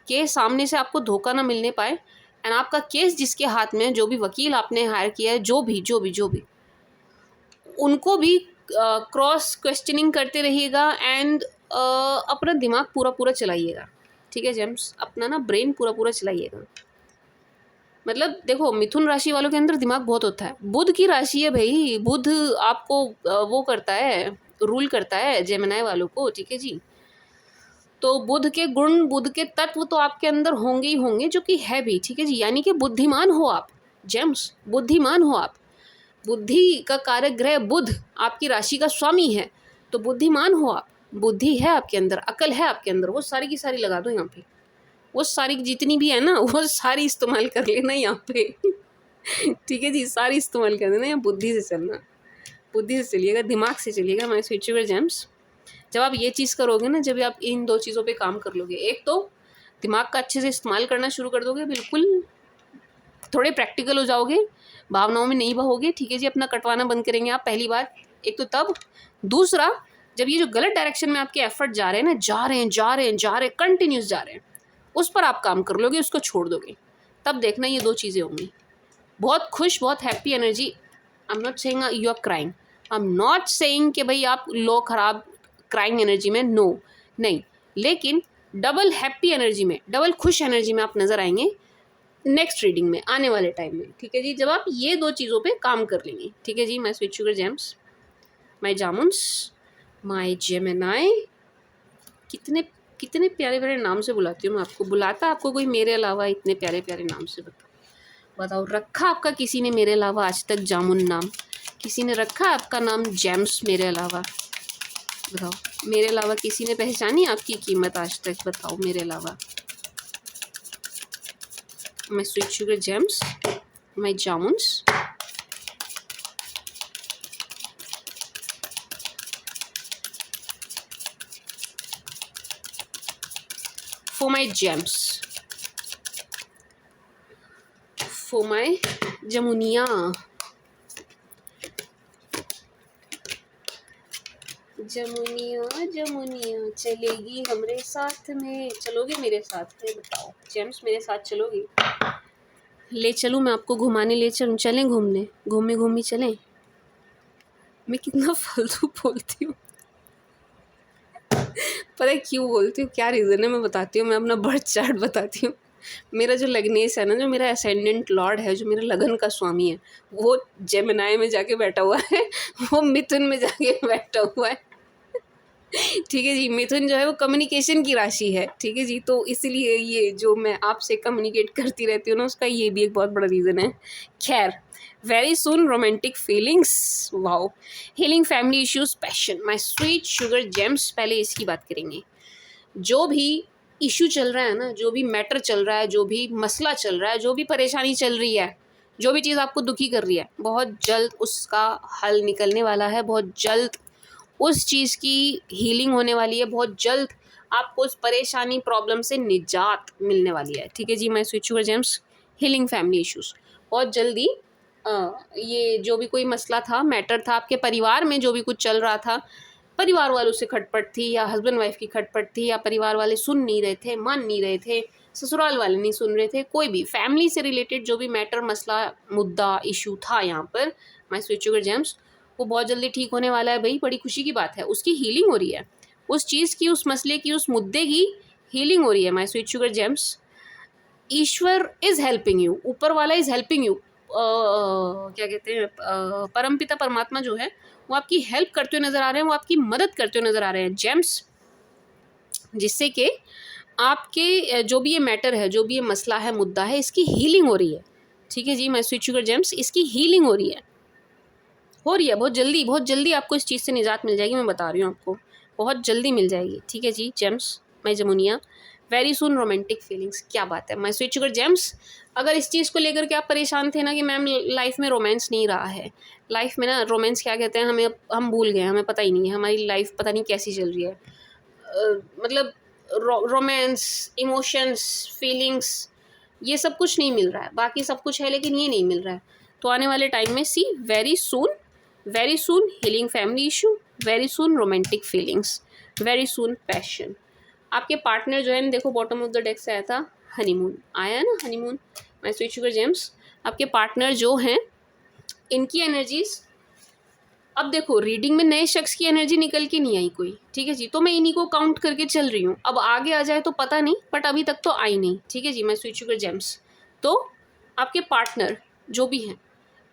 कि सामने से आपको धोखा ना मिलने पाए एंड आपका केस जिसके हाथ में है, जो भी वकील आपने हायर किया है, जो भी उनको भी क्रॉस क्वेश्चनिंग करते रहिएगा एंड अपना दिमाग पूरा चलाइएगा, ठीक है जेम्स, अपना ना ब्रेन पूरा चलाइएगा। मतलब देखो, मिथुन राशि वालों के अंदर दिमाग बहुत होता है, बुध की राशि है भाई, बुध आपको वो करता है, रूल करता है जेमिनी वालों को, ठीक है जी, तो बुध के गुण, बुध के तत्व तो आपके अंदर होंगे ही होंगे, जो कि है भी, ठीक है जी, यानी कि बुद्धिमान हो आप जेम्स, बुद्धिमान हो आप, बुद्धि का कारक ग्रह बुध आपकी राशि का स्वामी है, तो बुद्धिमान हो आप, बुद्धि है आपके अंदर, अकल है आपके अंदर, वो सारी की सारी लगा दो यहाँ पे, वो सारी जितनी भी है ना वो सारी इस्तेमाल कर लेना यहाँ पे ठीक है जी, सारी इस्तेमाल कर देना, या बुद्धि से चलना, बुद्धि से चलिएगा, दिमाग से चलिएगा माय स्वीट शुगर जेम्स। जब आप ये चीज़ करोगे ना, जब आप इन 2 चीज़ों पे काम कर लोगे, एक तो दिमाग का अच्छे से इस्तेमाल करना शुरू कर दोगे, बिल्कुल थोड़े प्रैक्टिकल हो जाओगे, भावनाओं में नहीं बहोगे, ठीक है जी, अपना कटवाना बंद करेंगे आप पहली बार, एक तो तब। दूसरा, जब ये जो गलत डायरेक्शन में आपके एफर्ट जा रहे हैं ना, जा रहे हैं कंटिन्यूस जा रहे हैं, उस पर आप काम कर लोगे, उसको छोड़ दोगे, तब देखना ये 2 चीज़ें होंगी, बहुत खुश, बहुत happy energy. I am not saying you are crying, I am not saying कि भाई आप लो खराब क्राइंग एनर्जी में, नो, नहीं, लेकिन डबल हैप्पी एनर्जी में, डबल खुश एनर्जी में आप नज़र आएंगे नेक्स्ट रीडिंग में, आने वाले टाइम में, ठीक है जी, जब आप ये 2 चीज़ों पे काम कर लेंगे, ठीक है जी। My sweet sugar gems, my jamuns, my Gemini, कितने कितने प्यारे प्यारे नाम से बुलाती हूँ मैं आपको, बुलाता आपको कोई मेरे अलावा इतने प्यारे प्यारे नाम से? बताओ, रखा आपका किसी ने मेरे अलावा आज तक जामुन नाम? किसी ने रखा आपका नाम जेम्स मेरे अलावा? बताओ, मेरे अलावा किसी ने पहचानी आपकी कीमत आज तक? बताओ, मेरे अलावा। My sweet sugar gems, my jamuns, for my gems, for my जमुनिया, जमुनिया जमुनिया चलेगी हमरे साथ में, चलोगे मेरे साथ में? बताओ जेम्स, मेरे साथ चलोगी? ले चलूँ मैं आपको घुमाने, ले चलूँ, चलें घूमने, घूमी चलें? मैं कितना फालतू बोलती हूँ पता है क्यों बोलती हूँ, क्या रीज़न है मैं बताती हूँ, मैं अपना बर्थ चार्ट बताती हूँ। मेरा जो लग्नेश है ना, जो मेरा असेंडेंट लॉर्ड है, जो मेरा लगन का स्वामी है, वो जेमिनाई में जाके बैठा हुआ है, वो मिथुन में जाके बैठा हुआ है, ठीक है जी। मिथुन जो है वो कम्युनिकेशन की राशि है, ठीक है जी, तो इसलिए ये जो मैं आपसे कम्युनिकेट करती रहती हूँ ना, उसका ये भी एक बहुत बड़ा रीज़न है। खैर, very soon romantic feelings, wow, healing family issues, passion, my sweet sugar James. पहले इसकी बात करेंगे। जो भी इशू चल रहा है ना, जो भी मैटर चल रहा है, जो भी मसला चल रहा है, जो भी परेशानी चल रही है, जो भी चीज़ आपको दुखी कर रही है, बहुत जल्द उसका हल निकलने वाला है, बहुत जल्द उस चीज़ की हीलिंग होने वाली है, बहुत जल्द आपको उस परेशानी प्रॉब्लम से निजात मिलने वाली है, ठीक है जी। My sweet sugar gems, healing family issues, बहुत जल्दी ये जो भी कोई मसला था, मैटर था, आपके परिवार में जो भी कुछ चल रहा था, परिवार वालों से खटपट थी, या हस्बैंड वाइफ की खटपट थी, या परिवार वाले सुन नहीं रहे थे, मान नहीं रहे थे, ससुराल वाले नहीं सुन रहे थे, कोई भी फैमिली से रिलेटेड जो भी मैटर, मसला, मुद्दा, इशू था यहाँ पर, माय स्वीट शुगर जेम्स, वो बहुत जल्दी ठीक होने वाला है भाई, बड़ी खुशी की बात है, उसकी हीलिंग हो रही है, उस चीज़ की, उस मसले की, उस मुद्दे की हीलिंग हो रही है, my sweet sugar James. Ishwar is helping you, ऊपर वाला इज़ हेल्पिंग यू, क्या कहते हैं, परमपिता परमात्मा जो है वो आपकी हेल्प करते हुए नज़र आ रहे हैं, वो आपकी मदद करते हुए नज़र आ रहे हैं जेम्स, जिससे कि आपके जो भी ये मैटर है, जो भी ये मसला है, मुद्दा है, इसकी हीलिंग हो रही है, ठीक है जी। माय स्वीट शुगर जेम्स, इसकी हीलिंग हो रही है बहुत जल्दी आपको इस चीज़ से निजात मिल जाएगी, मैं बता रही हूँ आपको, बहुत जल्दी मिल जाएगी, ठीक है जी। जेम्स, माय जमुनिया, वेरी सुन रोमांटिक फीलिंग्स, क्या बात है माय स्वीट शुगर जेम्स। अगर इस चीज़ को लेकर के आप परेशान थे ना कि मैम लाइफ में रोमांस नहीं रहा है, लाइफ में ना रोमांस क्या कहते हैं, हम भूल गए, हमें पता ही नहीं है, हमारी लाइफ पता नहीं कैसी चल रही है, मतलब रोमांस, इमोशंस, फीलिंग्स, ये सब कुछ नहीं मिल रहा है, बाकी सब कुछ है लेकिन ये नहीं मिल रहा है। तो आने वाले टाइम में see very soon healing family issue, very soon romantic feelings, very soon passion. आपके पार्टनर जो है ना, देखो बॉटम ऑफ द डेक से आया था हनीमून, आया है ना honeymoon, my sweet sugar James. आपके पार्टनर जो हैं, इनकी एनर्जीज, अब देखो रीडिंग में नए शख्स की एनर्जी निकल के नहीं आई कोई, ठीक है जी, तो मैं इन्हीं को काउंट करके चल रही हूँ, अब आगे आ जाए तो पता नहीं, बट अभी तक तो आई नहीं, ठीक है जी। माय स्वीट शुगर जेम्स, तो आपके पार्टनर जो भी हैं,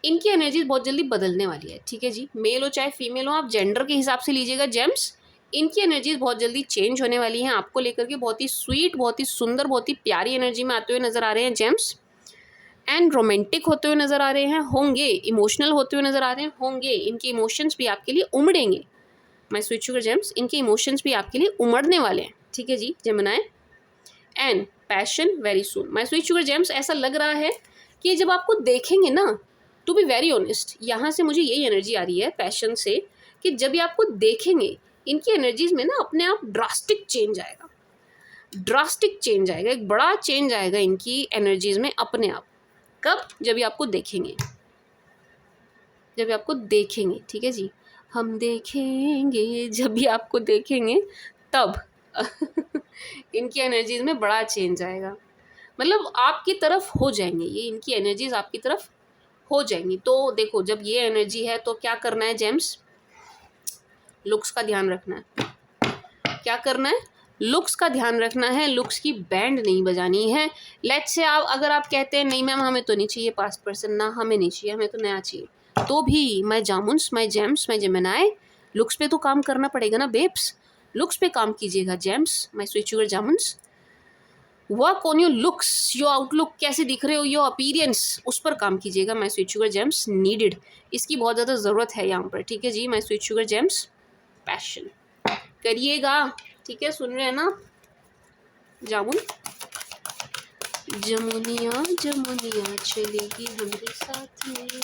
इनकी एनर्जी बहुत जल्दी बदलने वाली है, ठीक है जी, मेल हो चाहे फीमेल हो, आप जेंडर के हिसाब से लीजिएगा जेम्स, इनकी एनर्जीज बहुत जल्दी चेंज होने वाली हैं, आपको लेकर के बहुत ही स्वीट, बहुत ही सुंदर, बहुत ही प्यारी एनर्जी में आते हुए नज़र आ रहे हैं जेम्स, एंड रोमांटिक होते हुए नज़र आ रहे हैं, होंगे इमोशनल होते हुए नज़र आ रहे हैं, होंगे इनके इमोशंस भी आपके लिए उमड़ेंगे, माय स्वीट शुगर जेम्स, इनके इमोशंस भी आपके लिए उमड़ने वाले हैं, ठीक है जी Gemini. And passion very soon. My sweet sugar gems, ऐसा लग रहा है कि जब आपको देखेंगे ना, टू बी वेरी ऑनेस्ट, यहाँ से मुझे यही एनर्जी आ रही है पैशन से, कि जब ये आपको देखेंगे इनकी एनर्जीज में ना अपने आप ड्रास्टिक चेंज आएगा, ड्रास्टिक चेंज आएगा, एक बड़ा चेंज आएगा इनकी एनर्जीज में अपने आप। कब? जब ये आपको देखेंगे, जब ये आपको देखेंगे, ठीक है जी, हम देखेंगे, जब भी आपको देखेंगे तब इनकी एनर्जीज में बड़ा चेंज आएगा, मतलब आपकी तरफ हो जाएंगे ये, इनकी एनर्जीज आपकी तरफ हो जाएंगी। तो देखो, जब ये एनर्जी है तो क्या करना है जेम्स? लुक्स का ध्यान रखना है। क्या करना है? लुक्स का ध्यान रखना है, लुक्स की बैंड नहीं बजानी है। लेट्स से अगर आप कहते हैं नहीं मैम हमें तो नहीं चाहिए पास्ट पर्सन, ना हमें नहीं चाहिए, हमें तो नया चाहिए, तो भी my jamuns, my gems, my Gemini, looks पे तो काम करना पड़ेगा ना बेब्स, लुक्स पे काम कीजिएगा gems, my sweet sugar jamuns. Work on your looks, your outlook, कैसे दिख रहे हो, योर अपीयरेंस, उस पर काम कीजिएगा my sweet sugar gems, needed, इसकी बहुत ज़्यादा ज़रूरत है यहाँ पर, ठीक है जी। My sweet sugar gems, passion करिएगा, ठीक है, सुन रहे हैं ना जामुन। जमुनिया जमुनिया चलेगी हमारे साथ में,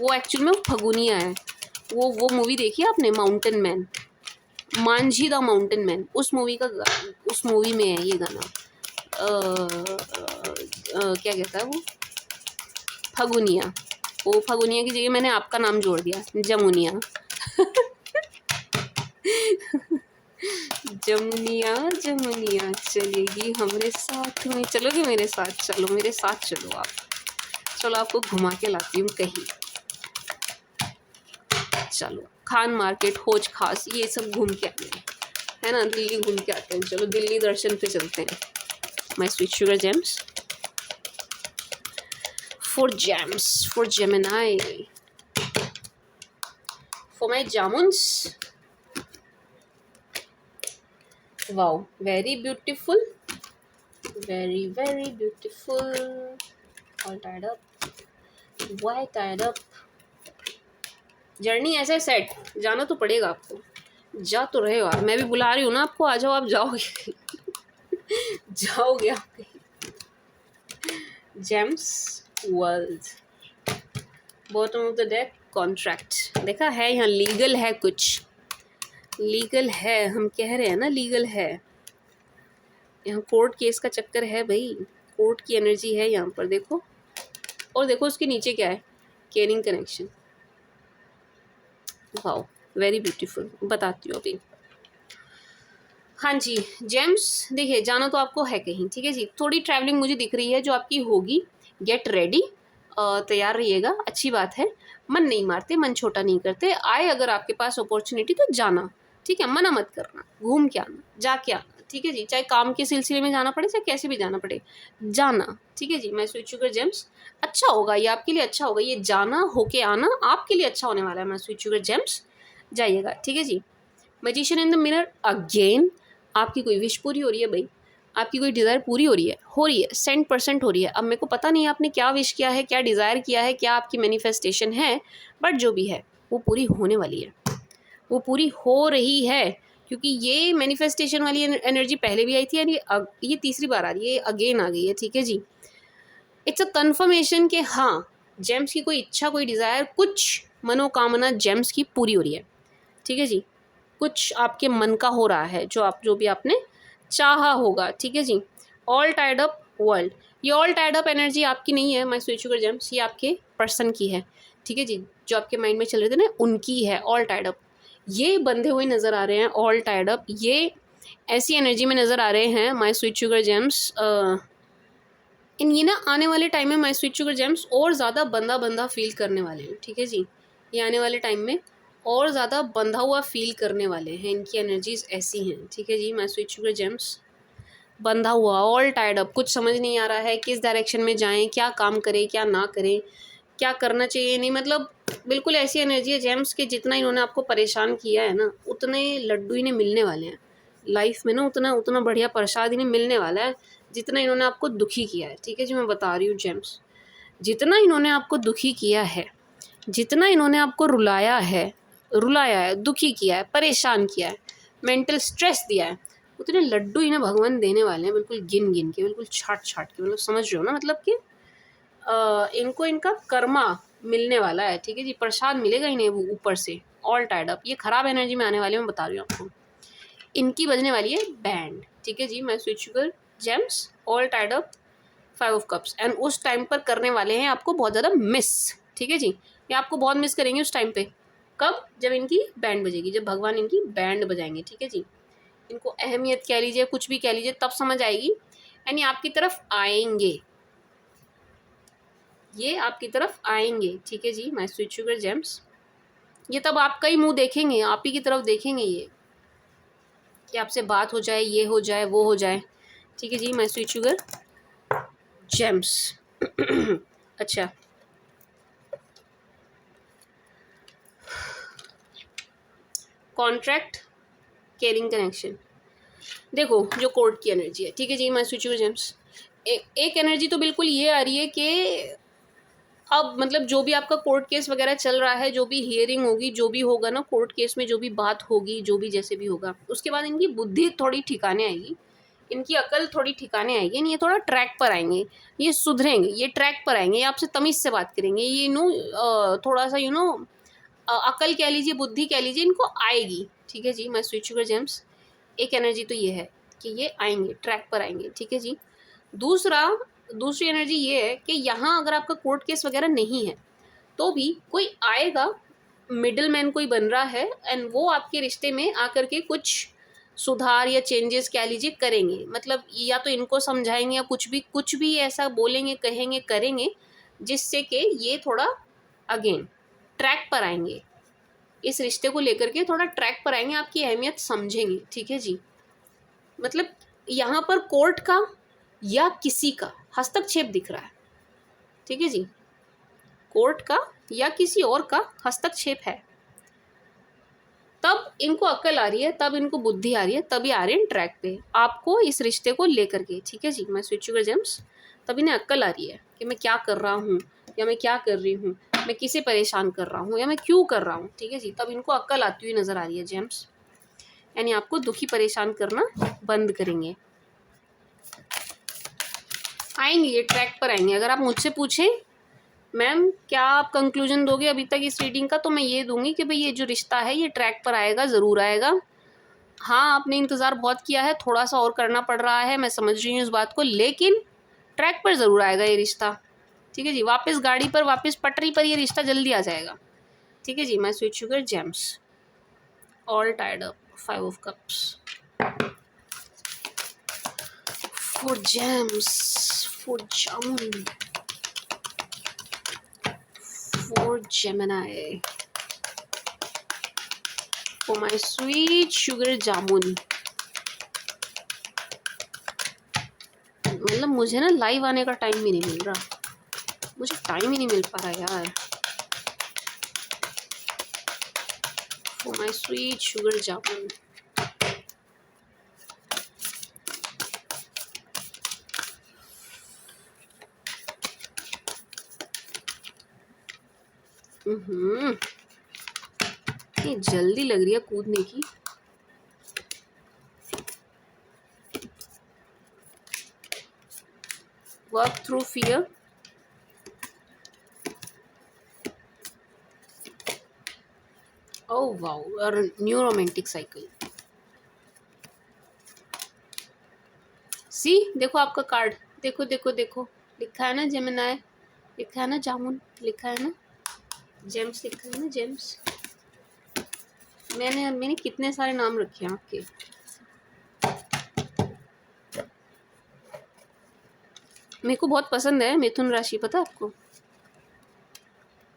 वो एक्चुअल में फगुनिया है, वो मूवी देखी है आपने, mountain man, Manjhi the mountain man, उस मूवी में है ये गाना। क्या कहता है वो, फगुनिया, वो फगुनिया की जगह मैंने आपका नाम जोड़ दिया, जमुनिया। जमुनिया जमुनिया चलेगी हमरे साथ में, चलोगे मेरे साथ? चलो मेरे साथ चलो आप, चलो आपको घुमा के लाती हूँ कहीं, चलो खान मार्केट, हौज खास, ये सब घूम के आते हैं, है ना, दिल्ली घूम के आते हैं, चलो दिल्ली दर्शन पे चलते हैं। My sweet sugar gems, for gems, for Gemini, for my jamuns, wow, very beautiful, very very beautiful, all tied up, why tied up, journey ऐसे सेट, जाना तो पड़ेगा आपको, जा तो रहे हो आप, मैं भी बुला रही हूँ ना आपको, आ जाओ, आप जाओगे जाओगे आप। James world, bottom of the deck, contract, देखा है यहाँ लीगल है, कुछ लीगल है, हम कह रहे हैं ना लीगल है, यहाँ कोर्ट केस का चक्कर है भाई, कोर्ट की एनर्जी है यहाँ पर, देखो, और देखो उसके नीचे क्या है, caring connection, wow very beautiful, बताती हूँ अभी। हाँ जी जेम्स, देखिए जाना तो आपको है कहीं, ठीक है जी, थोड़ी ट्रैवलिंग मुझे दिख रही है जो आपकी होगी, गेट रेडी, तैयार रहिएगा, अच्छी बात है, मन नहीं मारते, मन छोटा नहीं करते, आए अगर आपके पास अपॉर्चुनिटी तो जाना, ठीक है, मना मत करना, घूम के आना, जाके आना, ठीक है जी, चाहे काम के सिलसिले में जाना पड़े, चाहे कैसे भी जाना पड़े, जाना, ठीक है जी। माय स्वीट शुगर जेम्स, अच्छा होगा ये आपके लिए, अच्छा होगा ये, जाना होके आना आपके लिए अच्छा होने वाला है। माय स्वीट शुगर जेम्स, जाइएगा, ठीक है जी। Magician in the mirror again, आपकी कोई विश पूरी हो रही है भाई, आपकी कोई डिज़ायर पूरी हो रही है, 100% हो रही है। अब मेरे को पता नहीं आपने क्या विश किया है, क्या डिज़ायर किया है, क्या आपकी मैनिफेस्टेशन है, बट जो भी है वो पूरी होने वाली है, वो पूरी हो रही है, क्योंकि ये मैनिफेस्टेशन वाली एनर्जी पहले भी आई थी, यानी ये तीसरी बार आ रही है, ये अगेन आ गई है, ठीक है जी। इट्स अ कन्फर्मेशन कि हाँ जेम्स की कोई इच्छा, कोई डिज़ायर, कुछ मनोकामना जेम्स की पूरी हो रही है, ठीक है जी, कुछ आपके मन का हो रहा है, जो भी आपने चाहा होगा, ठीक है जी। ऑल टाइड अप वर्ल्ड, ये ऑल टाइड अप एनर्जी आपकी नहीं है माय स्वीट शुगर जेम्स, ये आपके पर्सन की है, ठीक है जी, जो आपके माइंड में चल रहे थे ना, उनकी है ऑल टाइड अप, ये बंधे हुए नज़र आ रहे हैं, ऑल टाइड अप, ये ऐसी एनर्जी में नज़र आ रहे हैं माय स्वीट शुगर जेम्स। इन ये ना आने वाले टाइम में माय स्वीट शुगर जेम्स और ज़्यादा बंधा बंधा फील करने वाले हैं, ठीक है जी, ये आने वाले टाइम में और ज़्यादा बंधा हुआ फील करने वाले हैं, इनकी एनर्जीज ऐसी हैं, ठीक है जी। माय स्वीट शुगर जेम्स, बंधा हुआ, ऑल टाइड अप, कुछ समझ नहीं आ रहा है किस डायरेक्शन में जाएं, क्या काम करें, क्या ना करें, क्या करना चाहिए नहीं, मतलब बिल्कुल ऐसी एनर्जी है जेम्स के, जितना इन्होंने आपको परेशान किया है ना, उतने लड्डू इन्हें मिलने वाले हैं लाइफ में ना, उतना बढ़िया प्रसाद इन्हें मिलने वाला है, जितना इन्होंने आपको दुखी किया है, ठीक है जी, मैं बता रही हूँ जेम्स, जितना इन्होंने आपको दुखी किया है, जितना इन्होंने आपको रुलाया है, दुखी किया है, परेशान किया है, मेंटल स्ट्रेस दिया है, उतने लड्डू ही ना भगवान देने वाले हैं, बिल्कुल गिन गिन के, बिल्कुल छाट छाट के, मतलब समझ रहे हो ना, मतलब कि इनको इनका कर्मा मिलने वाला है, ठीक है जी, प्रसाद मिलेगा ही नहीं वो ऊपर से, ऑल टाइड अप। ये खराब एनर्जी में आने वाले, मैं बता रही हूँ आपको। इनकी बजने वाली है बैंड, ठीक है जी, my sweet sugar gems, all tied up, 5 of cups. And उस टाइम पर करने वाले हैं आपको बहुत ज़्यादा मिस, ठीक है जी, ये आपको बहुत मिस करेंगे उस टाइम पे। कब? जब इनकी बैंड बजेगी, जब भगवान इनकी बैंड बजाएंगे, ठीक है जी। इनको अहमियत कह लीजिए, कुछ भी कह लीजिए, तब समझ आएगी। यानी आपकी तरफ आएंगे, ये आपकी तरफ आएंगे, ठीक है जी, माय स्वीट शुगर जेम्स। ये तब आपका ही मुंह देखेंगे, आप ही की तरफ देखेंगे ये, कि आपसे बात हो जाए, ये हो जाए, वो हो जाए, ठीक है जी, माय स्वीट शुगर जेम्स। अच्छा, कॉन्ट्रैक्ट, केयरिंग कनेक्शन। देखो जो कोर्ट की एनर्जी है, ठीक है जी, माय स्वीट शुगर जेम्स, एक एनर्जी तो बिल्कुल ये आ रही है कि अब मतलब जो भी आपका कोर्ट केस वगैरह चल रहा है, जो भी हियरिंग होगी, जो भी होगा ना कोर्ट केस में, जो भी बात होगी, जो भी जैसे भी होगा, उसके बाद इनकी बुद्धि थोड़ी ठिकाने आएगी, इनकी अकल थोड़ी ठिकाने आएगी, ये थोड़ा ट्रैक पर आएंगे, ये सुधरेंगे, ये ट्रैक पर आएंगे, ये आपसे तमीज़ से बात करेंगे, ये थोड़ा सा अकल कह लीजिए, बुद्धि कह लीजिए, इनको आएगी, ठीक है जी, माय स्वीट शुगर जेम्स। एक एनर्जी तो ये है कि ये आएंगे, ट्रैक पर आएंगे, ठीक है जी। दूसरी एनर्जी ये है कि यहाँ अगर आपका कोर्ट केस वगैरह नहीं है तो भी कोई आएगा, मिडिल मैन कोई बन रहा है, एंड वो आपके रिश्ते में आकर के कुछ सुधार या चेंजेस कह लीजिए करेंगे, मतलब या तो इनको समझाएंगे या कुछ भी ऐसा बोलेंगे, कहेंगे, करेंगे, जिससे कि ये थोड़ा अगेन ट्रैक पर आएंगे, इस रिश्ते को लेकर के थोड़ा ट्रैक पर आएंगे, आपकी अहमियत समझेंगे, ठीक है जी। मतलब यहाँ पर कोर्ट का या किसी का हस्तक्षेप दिख रहा है, ठीक है जी, कोर्ट का या किसी और का हस्तक्षेप है, तब इनको अकल आ रही है, तब इनको बुद्धि आ रही है, तभी आ रहे हैं ट्रैक पे आपको इस रिश्ते को लेकर के, ठीक है जी, मैं स्वीट शुगर जेम्स। तब इन्हें अक्ल आ रही है कि मैं क्या कर रहा हूँ, या मैं क्या कर रही हूँ, मैं किसे परेशान कर रहा हूँ, या मैं क्यों कर रहा हूँ, ठीक है जी, तब इनको अक्ल आती हुई नजर आ रही है जेम्स। यानी आपको दुखी परेशान करना बंद करेंगे, आएंगे, ये ट्रैक पर आएंगे। अगर आप मुझसे पूछें मैम क्या आप कंक्लूजन दोगे अभी तक इस रीडिंग का, तो मैं ये दूंगी कि भाई ये जो रिश्ता है ये ट्रैक पर आएगा, ज़रूर आएगा। हाँ, आपने इंतज़ार बहुत किया है, थोड़ा सा और करना पड़ रहा है, मैं समझ रही हूँ इस बात को, लेकिन ट्रैक पर ज़रूर आएगा ये रिश्ता, ठीक है जी, वापस गाड़ी पर, वापस पटरी पर ये रिश्ता जल्दी आ जाएगा, ठीक है जी, my sweet sugar gems, all tired up, 5 of cups, 4 gems, 4 jamun, 4 Gemini, for my sweet sugar jamun. मतलब मुझे ना लाइव आने का टाइम ही नहीं मिल रहा, मुझे टाइम ही नहीं मिल पा रहा यार, for my sweet sugar जामुन। ये जल्दी लग रही है कूदने की। Work through fear, oh wow, और न्यू रोमांटिक साइकिल। सी देखो आपका कार्ड, देखो देखो देखो, लिखा है ना जेमिनाई, लिखा है ना जामुन, लिखा है ना जेम्स, लिखा है ना जेम्स। मैंने कितने सारे नाम रखे हैं आपके। मेरे को बहुत पसंद है मिथुन राशि, पता है आपको,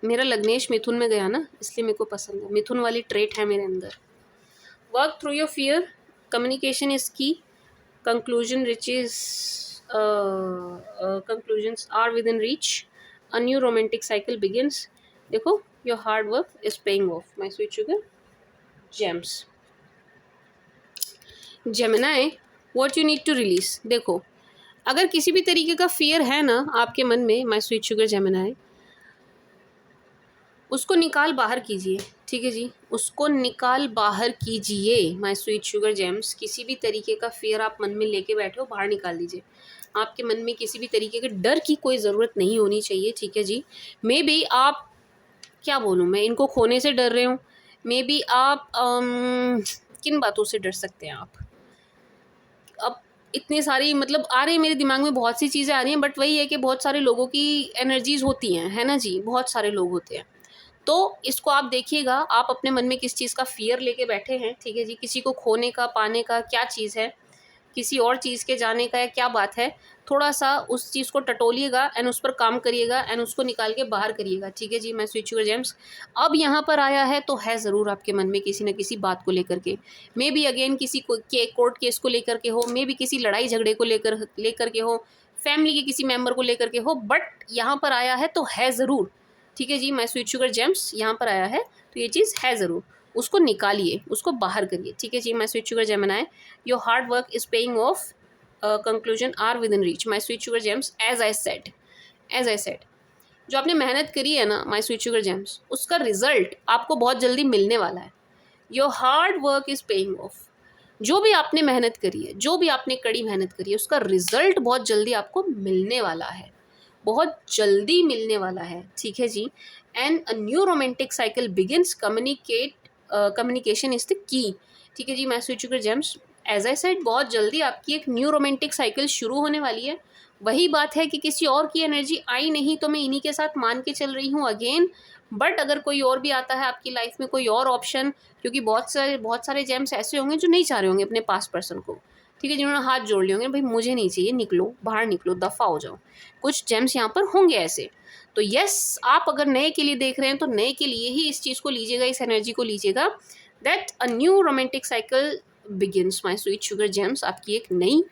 मेरा लग्नेश मिथुन में गया ना, इसलिए मेरे को पसंद है, मिथुन वाली ट्रेट है मेरे अंदर। Work through your fear, communication is key, conclusion reaches, conclusions are within reach, a new romantic cycle begins। देखो your hard work is paying off, my sweet sugar gems। Gemini, what you need to release, देखो अगर किसी भी तरीके का fear है ना आपके मन में, my sweet sugar Gemini, उसको निकाल बाहर कीजिए, ठीक है जी, उसको निकाल बाहर कीजिए माय स्वीट शुगर जेम्स। किसी भी तरीके का फियर आप मन में लेके बैठे हो, बाहर निकाल दीजिए। आपके मन में किसी भी तरीके के डर की कोई ज़रूरत नहीं होनी चाहिए, ठीक है जी। मे बी आप, क्या बोलूँ मैं, इनको खोने से डर रहे हो, मे बी आप किन बातों से डर सकते हैं आप? अब इतनी सारी मतलब आ रही है मेरे दिमाग में, बहुत सी चीज़ें आ रही हैं, बट वही है कि बहुत सारे लोगों की एनर्जीज़ होती हैं, है ना जी, बहुत सारे लोग होते हैं। तो इसको आप देखिएगा, आप अपने मन में किस चीज़ का फ़ियर लेके बैठे हैं, ठीक है जी, किसी को खोने का, पाने का, क्या चीज़ है, किसी और चीज़ के जाने का है, क्या बात है, थोड़ा-सा उस चीज़ को टटोलिएगा एंड उस पर काम करिएगा एंड उसको निकाल के बाहर करिएगा, ठीक है जी, माय स्वीट शुगर जेम्स। अब यहाँ पर आया है तो है ज़रूर आपके मन में किसी न किसी बात को लेकर के, मे बी अगेन किसी को के कोर्ट केस को लेकर के हो, मे बी किसी लड़ाई झगड़े को लेकर के हो, फैमिली के किसी मेंबर को लेकर के हो, बट यहाँ पर आया है तो है ज़रूर, ठीक है जी, माय स्वीट शुगर जेम्स। यहाँ पर आया है तो ये चीज़ है ज़रूर, उसको निकालिए, उसको बाहर करिए, ठीक है जी, my sweet sugar Gemini. Your hard work is paying off, conclusion are within reach, my sweet sugar gems. As I said, जो आपने मेहनत करी है ना माय स्वीट शुगर जेम्स, उसका रिजल्ट आपको बहुत जल्दी मिलने वाला है। Your hard work is paying off. जो भी आपने मेहनत करी है, जो भी आपने कड़ी मेहनत करी है, उसका रिजल्ट बहुत जल्दी आपको मिलने वाला है, बहुत जल्दी मिलने वाला है, ठीक है जी। And a new romantic cycle begins, communication is the key, ठीक है जी, my sweet sugar gems. As I said, बहुत जल्दी आपकी एक न्यू रोमांटिक साइकिल शुरू होने वाली है। वही बात है कि किसी और की एनर्जी आई नहीं तो मैं इन्हीं के साथ मान के चल रही हूँ अगेन, बट अगर कोई और भी आता है आपकी लाइफ में, कोई और ऑप्शन, क्योंकि बहुत सारे जेम्स ऐसे होंगे जो नहीं चाह रहे होंगे अपने पास पर्सन को, ठीक है, जिन्होंने हाथ जोड़ लिए होंगे, भाई मुझे नहीं चाहिए, निकलो बाहर, निकलो, दफ़ा हो जाओ। कुछ जेम्स यहाँ पर होंगे ऐसे। तो यस, आप अगर नए के लिए देख रहे हैं तो नए के लिए ही इस चीज़ को लीजिएगा, इस एनर्जी को लीजिएगा, that a new romantic cycle begins, my sweet sugar James. आपकी एक नई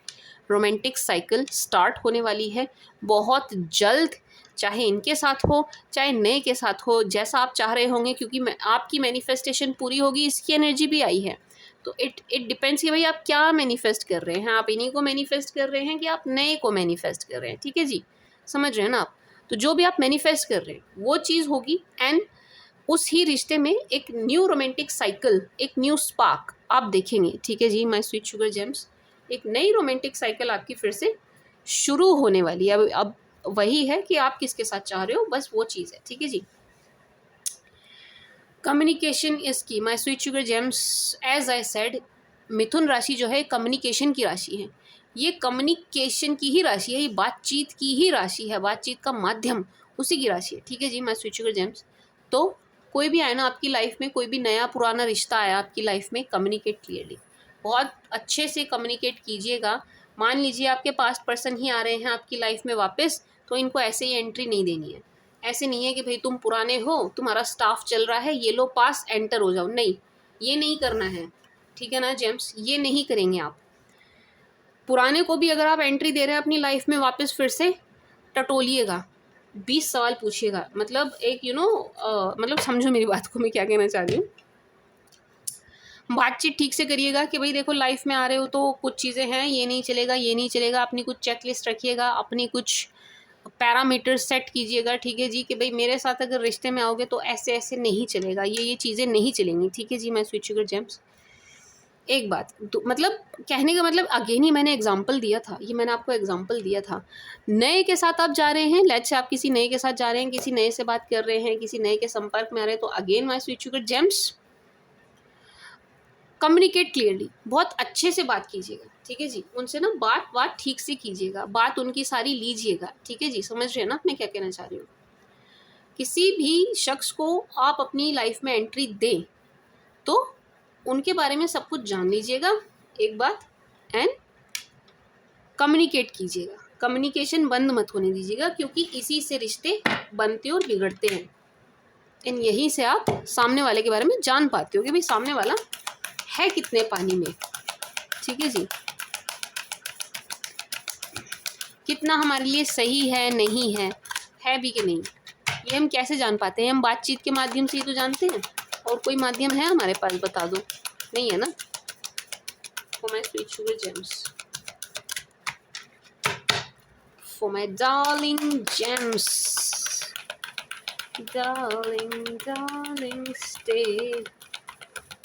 रोमांटिक साइकिल स्टार्ट होने वाली है बहुत जल्द, चाहे इनके साथ हो, चाहे नए के साथ हो, जैसा आप चाह रहे होंगे, क्योंकि आपकी मैनिफेस्टेशन पूरी होगी, इसकी एनर्जी भी आई है। तो इट डिपेंड्स कि भाई आप क्या मैनिफेस्ट कर रहे हैं, आप इन्हीं को मैनिफेस्ट कर रहे हैं कि आप नए को मैनिफेस्ट कर रहे हैं, ठीक है जी, समझ रहे हैं ना आप। तो जो भी आप मैनिफेस्ट कर रहे हैं वो चीज़ होगी, एंड उस ही रिश्ते में एक न्यू रोमांटिक साइकिल, एक न्यू स्पार्क आप देखेंगे, ठीक है जी, माय स्वीट शुगर जेम्स। एक नई रोमांटिक साइकिल आपकी फिर से शुरू होने वाली है। अब वही है कि आप किसके साथ चाह रहे हो, बस वो चीज़ है, ठीक है जी। Communication is key, my sweet sugar gems. As I said, मिथुन राशि जो है कम्युनिकेशन की राशि है, ये कम्युनिकेशन की ही राशि है, ये बातचीत की ही राशि है, बातचीत का माध्यम उसी की राशि है, ठीक है जी, माय स्वीट शुगर जेम्स। तो कोई भी आया ना आपकी लाइफ में, कोई भी नया पुराना रिश्ता आया आपकी लाइफ में, कम्युनिकेट क्लियरली, बहुत अच्छे से कम्युनिकेट कीजिएगा। मान लीजिए आपके पास्ट पर्सन ही आ रहे हैं आपकी लाइफ में वापस, तो इनको ऐसे ही एंट्री नहीं देनी है। ऐसे नहीं है कि भाई तुम पुराने हो, तुम्हारा स्टाफ चल रहा है, ये लो पास, एंटर हो जाओ, नहीं, ये नहीं करना है, ठीक है ना जेम्स, ये नहीं करेंगे आप। पुराने को भी अगर आप एंट्री दे रहे हैं अपनी लाइफ में वापस, फिर से टटोलिएगा, 20 सवाल पूछिएगा, मतलब एक मतलब समझो मेरी बात को, मैं क्या कहना चाह रही हूँ। बातचीत ठीक से करिएगा कि भाई देखो लाइफ में आ रहे हो तो कुछ चीज़ें हैं, ये नहीं चलेगा, ये नहीं चलेगा, अपनी कुछ चेकलिस्ट रखिएगा, अपनी कुछ पैरामीटर सेट कीजिएगा, ठीक है जी, कि भाई मेरे साथ अगर रिश्ते में आओगे तो ऐसे ऐसे नहीं चलेगा, ये चीज़ें नहीं चलेंगी, ठीक है जी, मैं स्वीट शुगर जेम्स। एक बात तो मतलब कहने का मतलब अगेन ही मैंने एग्जांपल दिया था, ये मैंने आपको एग्जांपल दिया था। नए के साथ आप जा रहे हैं, लेट्स से आप किसी नए के साथ जा रहे हैं, किसी नए से बात कर रहे हैं, किसी नए के संपर्क में आ रहे हैं, तो again my sweet sugar James, communicate clearly, बहुत अच्छे से बात कीजिएगा, ठीक है जी, उनसे ना बात ठीक से कीजिएगा, बात उनकी सारी लीजिएगा, ठीक है जी, समझ रहे हैं ना मैं क्या कहना चाह रही हूँ। किसी भी शख्स को आप अपनी लाइफ में एंट्री दें तो उनके बारे में सब कुछ जान लीजिएगा, एक बात, एंड कम्युनिकेट कीजिएगा, कम्युनिकेशन बंद मत होने दीजिएगा, क्योंकि इसी से रिश्ते बनते और बिगड़ते हैं, एंड यहीं से आप सामने वाले के बारे में जान पाते हो कि भाई सामने वाला है कितने पानी में, ठीक है जी, कितना हमारे लिए सही है, नहीं है भी कि नहीं, ये हम कैसे जान पाते हैं, हम बातचीत के माध्यम से ही तो जानते हैं, और कोई माध्यम है हमारे पास, बता दो, नहीं है ना। For my sweet sugar gems, for my darling gems, darling darling stay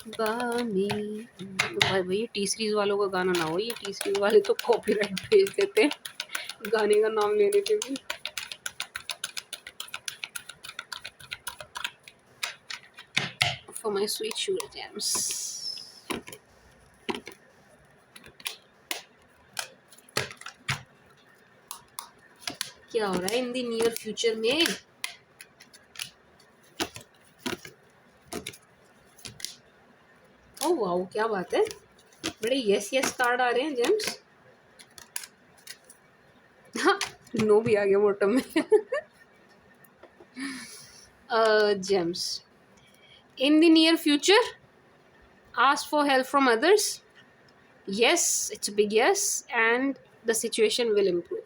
by me. भाई ये टी सीरीज वालों का गाना ना हो, ये टी सीरीज वाले तो कॉपीराइट भेज देते हैं गाने का नाम लेने पे भी। For my sweet sugar jams. क्या हो रहा है इन द नियर फ्यूचर में? ओह वाओ, क्या बात है, बड़े यस यस कार्ड आ रहे हैं जेम्स। हाँ, नो भी आ गया बॉटम में। James, in the near future, ask for help from others. Yes, it's a big yes, and the situation will improve.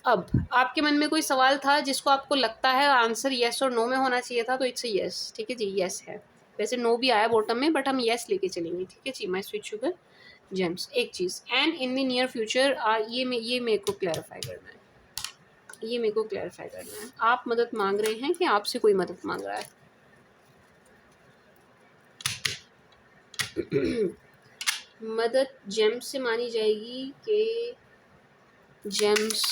अब आपके मन में कोई सवाल था जिसको आपको लगता है आंसर येस और नो में होना चाहिए था, तो इट्स येस। ठीक है जी, येस है। वैसे नो भी आया बॉटम में, बट हम येस लेके चलेंगे। ठीक है जी, माय स्वीट शुगर जेम्स। एक चीज़, and in the near future, ये मेरे को क्लैरिफाई करना है, ये मेरे को क्लैरिफाई करना है। आप मदद मांग रहे हैं कि आपसे कोई मदद मांग रहा है? मदद जेम्स से मानी जाएगी कि जेम्स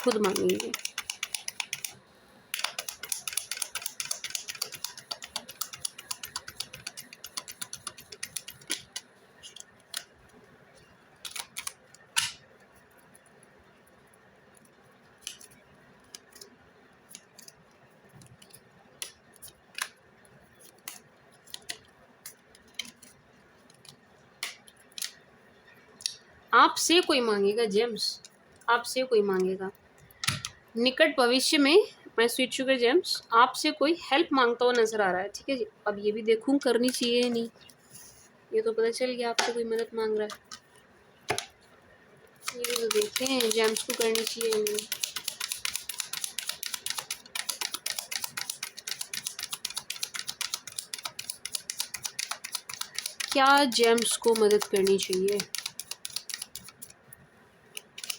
खुद मांगेंगे? आपसे कोई मांगेगा जेम्स, आपसे कोई मांगेगा निकट भविष्य में। मैं स्वीट शुगर जेम्स, आपसे कोई हेल्प मांगता हुआ नजर आ रहा है। ठीक है जी, अब ये भी देखूं करनी चाहिए या नहीं, ये तो पता चल गया आपसे कोई मदद मांग रहा है। ये भी तो देखें जेम्स को करनी चाहिए या नहीं। क्या जेम्स को मदद करनी चाहिए?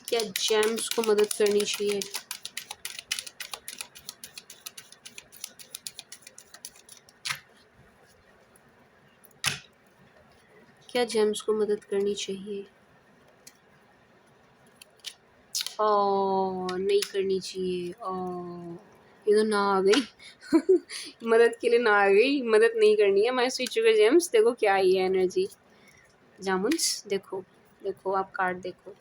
क्या जेम्स को मदद करनी चाहिए? क्या जेम्स को मदद करनी चाहिए? नहीं करनी चाहिए। ये तो ना आ गई। मदद के लिए ना आ गई, मदद नहीं करनी है। माय स्वीट शुगर जेम्स, देखो क्या आई है एनर्जी जामुन्स, देखो देखो आप कार्ड देखो।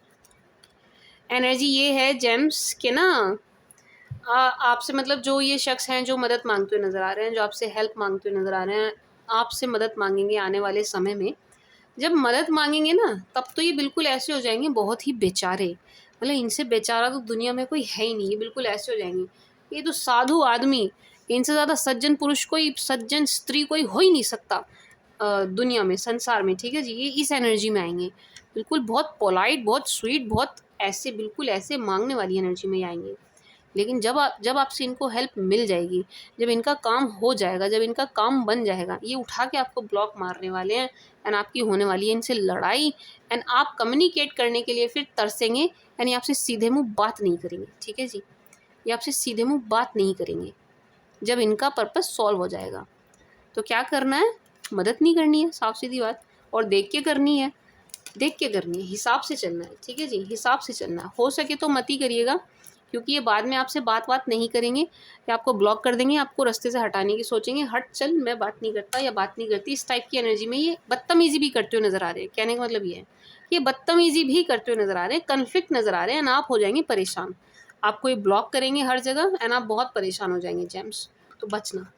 एनर्जी ये है जेम्स के ना, आपसे मतलब जो ये शख्स हैं जो मदद मांगते हुए नज़र आ रहे हैं, जो आपसे हेल्प मांगते हुए नज़र आ रहे हैं, आपसे मदद मांगेंगे आने वाले समय में। जब मदद मांगेंगे ना, तब तो ये बिल्कुल ऐसे हो जाएंगे बहुत ही बेचारे, मतलब इनसे बेचारा तो दुनिया में कोई है ही नहीं। ये बिल्कुल ऐसे हो जाएंगे, ये तो साधु आदमी, इनसे ज़्यादा सज्जन पुरुष कोई, सज्जन स्त्री कोई हो ही नहीं सकता दुनिया में, संसार में। ठीक है जी, ये इस एनर्जी में आएंगे, बिल्कुल बहुत पोलाइट, बहुत स्वीट, बहुत ऐसे, बिल्कुल ऐसे मांगने वाली एनर्जी में आएंगे। लेकिन जब आपसे इनको हेल्प मिल जाएगी, जब इनका काम हो जाएगा, जब इनका काम बन जाएगा, ये उठा के आपको ब्लॉक मारने वाले हैं, एंड आपकी होने वाली है इनसे लड़ाई, एंड आप कम्युनिकेट करने के लिए फिर तरसेंगे, यानी आपसे सीधे मुंह बात नहीं करेंगे। ठीक है जी, ये आपसे सीधे मुंह बात नहीं करेंगे जब इनका पर्पस सॉल्व हो जाएगा। तो क्या करना है? मदद नहीं करनी है, साफ सीधी बात, और देख के करनी है, देख के करनी है, हिसाब से चलना है। ठीक है जी, हिसाब से चलना है। हो सके तो मत ही करिएगा, क्योंकि ये बाद में आपसे बात नहीं करेंगे, या आपको ब्लॉक कर देंगे, आपको रास्ते से हटाने की सोचेंगे, हट चल मैं बात नहीं करता या बात नहीं करती, इस टाइप की एनर्जी में ये बदतमीजी भी करते हुए नजर आ रहे हैं। कहने का मतलब ये है, ये बदतमीजी भी करते हुए नजर आ रहे हैं, कन्फ्लिक्ट नजर आ रहे हैं, एंड आप हो जाएंगे परेशान। आपको ये ब्लॉक करेंगे हर जगह, एंड आप बहुत परेशान हो जाएंगे जेम्स। तो बचना,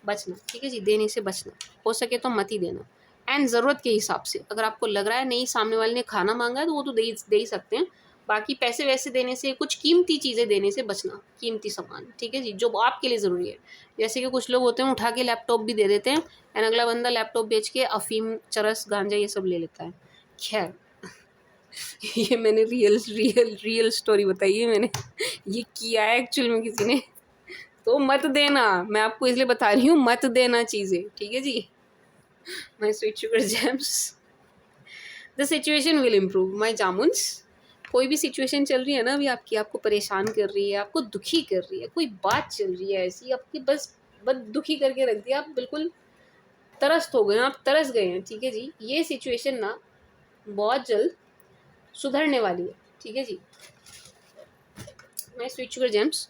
बचना। ठीक है जी, देने से बचना, हो सके तो मत ही देना, एंड ज़रूरत के हिसाब से। अगर आपको लग रहा है नहीं सामने वाले ने खाना मांगा है, तो वो तो दे ही सकते हैं। बाकी पैसे वैसे देने से, कुछ कीमती चीज़ें देने से बचना, कीमती सामान। ठीक है जी, जो आपके लिए ज़रूरी है। जैसे कि कुछ लोग होते हैं उठा के लैपटॉप भी दे देते हैं, एंड अगला बंदा लैपटॉप बेच के अफीम, चरस, गांजा ये सब ले लेता है। खैर, ये मैंने रियल स्टोरी बताई है मैंने। ये किया है एक्चुअल में किसी ने। तो मत देना, मैं आपको इसलिए बता रही हूँ, मत देना चीज़ें। ठीक है जी, my sweet sugar gems, the situation will improve my jamuns. कोई भी सिचुएशन चल रही है ना अभी आपकी, आपको परेशान कर रही है, आपको दुखी कर रही है, कोई बात चल रही है ऐसी आपकी बस दुखी करके रख दिया, आप बिल्कुल तरस्त हो गए हैं, आप तरस गए हैं, ठीक है जी। ये सिचुएशन ना बहुत जल्द सुधरने वाली है, ठीक है जी। मैं स्वीट शुगर जेम्स,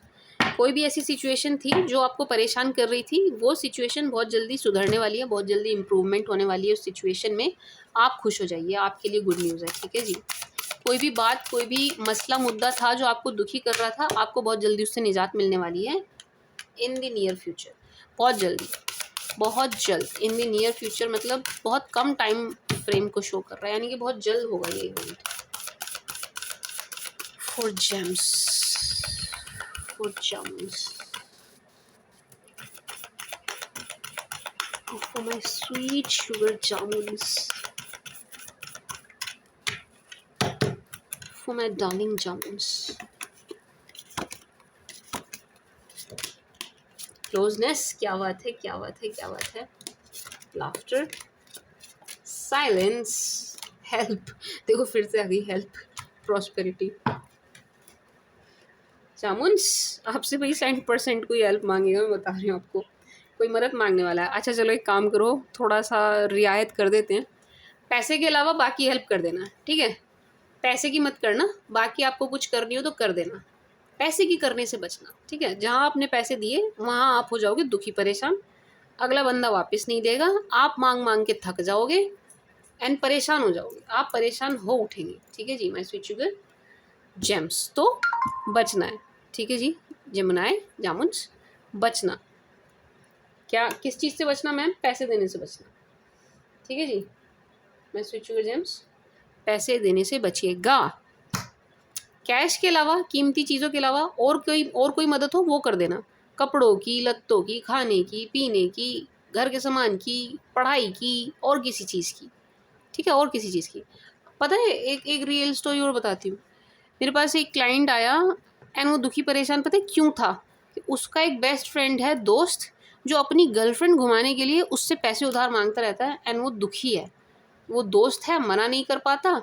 कोई भी ऐसी सिचुएशन थी जो आपको परेशान कर रही थी, वो सिचुएशन बहुत जल्दी सुधरने वाली है, बहुत जल्दी इम्प्रूवमेंट होने वाली है उस सिचुएशन में। आप खुश हो जाइए, आपके लिए गुड न्यूज़ है, ठीक है जी। कोई भी बात, कोई भी मसला मुद्दा था जो आपको दुखी कर रहा था, आपको बहुत जल्दी उससे निजात मिलने वाली है इन द नियर फ्यूचर। बहुत जल्दी, बहुत जल्द। इन द नियर फ्यूचर मतलब बहुत कम टाइम फ्रेम को शो कर रहा है, यानी कि बहुत जल्द होगा ये event. For gems, for jamuns, for my sweet sugar jamuns, for my darling jamuns. Closeness, क्या बात है, क्या बात है, क्या बात है। लाफ्टर, साइलेंस, हेल्प, देखो फिर से आ गई हेल्प, प्रॉस्पेरिटी। जामुन्स, आपसे भाई 100% कोई हेल्प मांगेगा, मैं बता रही हूँ आपको, कोई मदद मांगने वाला है। अच्छा चलो एक काम करो, थोड़ा सा रियायत कर देते हैं, पैसे के अलावा बाकी हेल्प कर देना, ठीक है। पैसे की मत करना, बाकी आपको कुछ करनी हो तो कर देना, पैसे की करने से बचना, ठीक है। जहाँ आपने पैसे दिए वहाँ आप हो जाओगे दुखी परेशान, अगला बंदा वापस नहीं देगा, आप मांग मांग के थक जाओगे एंड परेशान हो जाओगे, आप परेशान हो उठेंगे, ठीक है जी। मैं स्वीट शुगर जेम्स, तो बचना है, ठीक है जी। जमुनाए जामुन्स, बचना, क्या किस चीज़ से बचना मैम? पैसे देने से बचना, ठीक है जी। मैं स्वीट शुगर जेम्स, पैसे देने से बचिएगा। कैश के अलावा, कीमती चीज़ों के अलावा और कोई मदद हो वो कर देना, कपड़ों की, लत्तों की, खाने की, पीने की, घर के सामान की, पढ़ाई की, और किसी चीज़ की, ठीक है, और किसी चीज़ की। पता है एक रियल स्टोरी और बताती हूँ। मेरे पास एक क्लाइंट आया एंड वो दुखी परेशान, पता है क्यों था? कि उसका एक बेस्ट फ्रेंड है, दोस्त, जो अपनी गर्लफ्रेंड घुमाने के लिए उससे पैसे उधार मांगता रहता है एंड वो दुखी है। वो दोस्त है, मना नहीं कर पाता,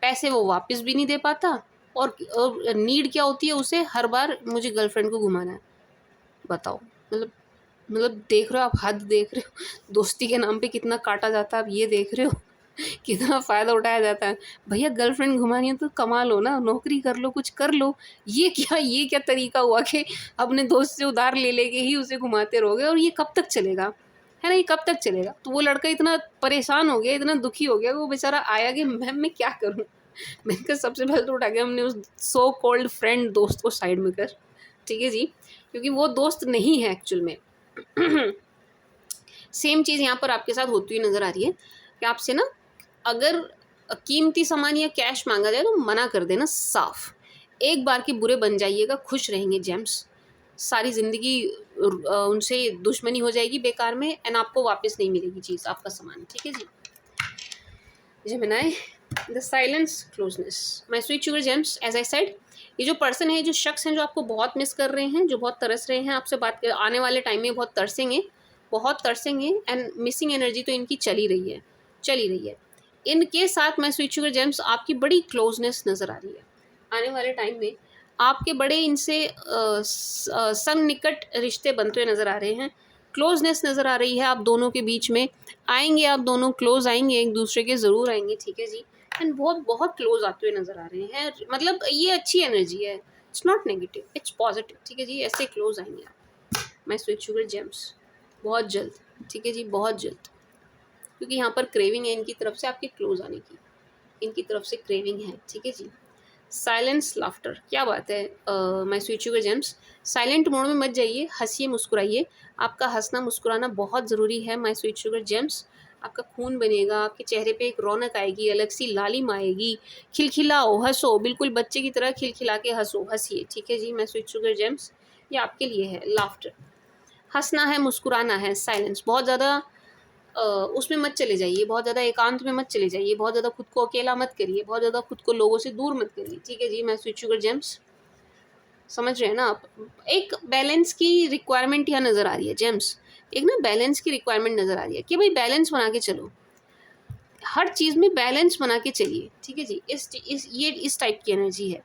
पैसे वो वापस भी नहीं दे पाता, और नीड क्या होती है उसे? हर बार मुझे गर्लफ्रेंड को घुमाना है। बताओ, मतलब देख रहे हो आप, हद देख रहे हो, दोस्ती के नाम पे कितना काटा जाता है, आप ये देख रहे हो कितना फ़ायदा उठाया जाता है। भैया गर्लफ्रेंड घुमानी है तो कमा लो ना, नौकरी कर लो, कुछ कर लो। ये क्या तरीका हुआ कि अपने दोस्त से उधार ले लेके ही उसे घुमाते रहोगे, और ये कब तक चलेगा, है ना, ये कब तक चलेगा? तो वो लड़का इतना परेशान हो गया, इतना दुखी हो गया, वो बेचारा आया कि मैम मैं क्या करूँ। मैंने कहा सबसे पहले तो उठा के हमने उस सो कॉल्ड फ्रेंड दोस्त को साइड में कर, ठीक है जी, क्योंकि वो दोस्त नहीं है एक्चुअल में। सेम चीज़ यहाँ पर आपके साथ होती हुई नज़र आ रही है कि आपसे ना अगर कीमती सामान या कैश मांगा जाए तो मना कर देना साफ। एक बार के बुरे बन जाइएगा, खुश रहेंगे जेम्स, सारी ज़िंदगी उनसे दुश्मनी हो जाएगी बेकार में एंड आपको वापस नहीं मिलेगी चीज़, आपका सामान, ठीक है जी। Gemini, the silence, closeness, my sweet sugar gems, as I said, ये जो पर्सन है, जो शख्स हैं जो आपको बहुत मिस कर रहे हैं, जो बहुत तरस रहे हैं आपसे बात कर, आने वाले टाइम में बहुत तरसेंगे एंड मिसिंग एनर्जी तो इनकी चल ही रही है। इनके साथ मैं स्वीट शुगर जेम्स आपकी बड़ी क्लोजनेस नज़र आ रही है। आने वाले टाइम में आपके बड़े इनसे संग निकट रिश्ते बनते हुए नज़र आ रहे हैं, क्लोजनेस नज़र आ रही है आप दोनों के बीच में। आएंगे आप दोनों, क्लोज आएंगे, एक दूसरे के ज़रूर आएंगे, ठीक है जी। एंड बहुत क्लोज आते हुए नज़र आ रहे हैं, मतलब ये अच्छी एनर्जी है, it's not negative, it's positive, ठीक है जी। ऐसे क्लोज आएंगे आप, मैं स्वीट शुगर जेम्स, बहुत जल्द, ठीक है जी, बहुत जल्द, क्योंकि यहाँ पर क्रेविंग है इनकी तरफ से आपके क्लोज आने की, इनकी तरफ से क्रेविंग है, ठीक है जी। साइलेंस, लाफ्टर, क्या बात है my sweet sugar James, silent mode में मत जाइए, हंसिए, मुस्कुराइए, आपका हंसना मुस्कुराना बहुत ज़रूरी है माय स्वीट शुगर जेम्स। आपका खून बनेगा, आपके चेहरे पे एक रौनक आएगी, अलग सी लालिम आएगी, खिलखिलाओ, हंसो, बिल्कुल बच्चे की तरह खिलखिला के हंसो, हंसिए, ठीक है जी। मैं स्वीट शुगर जेम्स, ये आपके लिए है। लाफ्टर, हंसना है, मुस्कुराना है। साइलेंस, बहुत ज़्यादा उसमें मत चले जाइए, बहुत ज़्यादा एकांत में मत चले जाइए, बहुत ज़्यादा खुद को अकेला मत करिए, बहुत ज़्यादा खुद को लोगों से दूर मत करिए, ठीक है जी। मैं स्वीट शुगर जेम्स, समझ रहे हैं ना आप? एक बैलेंस की रिक्वायरमेंट यहाँ नज़र आ रही है जेम्स, एक ना बैलेंस की रिक्वायरमेंट नज़र आ रही है कि भाई बैलेंस बना के चलो। हर चीज़ में बैलेंस बना के चलिए, ठीक है जी। इस टाइप की एनर्जी है।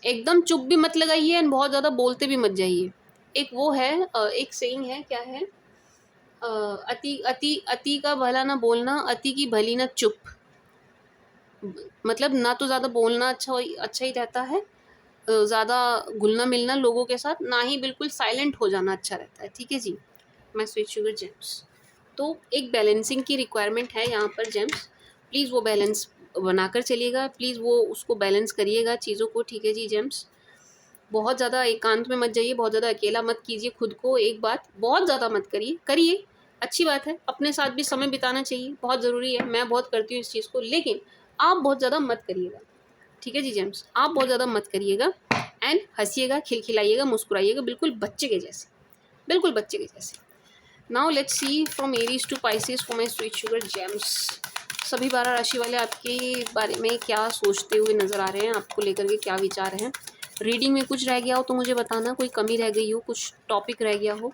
एकदम चुप भी मत लगाइए एंड बहुत ज़्यादा बोलते भी मत जाइए। एक वो है एक सेइंग है, क्या है, अति अति अति का भला ना बोलना, अति की भली ना चुप। मतलब ना तो ज़्यादा बोलना अच्छा ही रहता है, ज़्यादा घुलना मिलना लोगों के साथ, ना ही बिल्कुल साइलेंट हो जाना अच्छा रहता है, ठीक है जी। मैं स्वीट शुगर जेम्स, तो एक बैलेंसिंग की रिक्वायरमेंट है यहाँ पर जेम्स। प्लीज़ वो बैलेंस बनाकर चलिएगा, प्लीज़ वो उसको बैलेंस करिएगा चीज़ों को, ठीक है जी जेम्स। बहुत ज़्यादा एकांत में मत जाइए, बहुत ज़्यादा अकेला मत कीजिए खुद को। एक बात, बहुत ज़्यादा मत करिए, अच्छी बात है, अपने साथ भी समय बिताना चाहिए, बहुत ज़रूरी है, मैं बहुत करती हूँ इस चीज़ को, लेकिन आप बहुत ज़्यादा मत करिएगा, ठीक है जी जेम्स। आप बहुत ज़्यादा मत करिएगा एंड हंसिएगा, खिलखिलाइएगा, मुस्कुराइएगा, बिल्कुल बच्चे के जैसे, बिल्कुल बच्चे के जैसे। Now let's see from Aries to Pisces for my sweet sugar gems. सभी 12 राशि वाले आपके बारे में क्या सोचते हुए नज़र आ रहे हैं, आपको लेकर के क्या विचार हैं। रीडिंग में कुछ रह गया हो तो मुझे बताना, कोई कमी रह गई हो, कुछ टॉपिक रह गया हो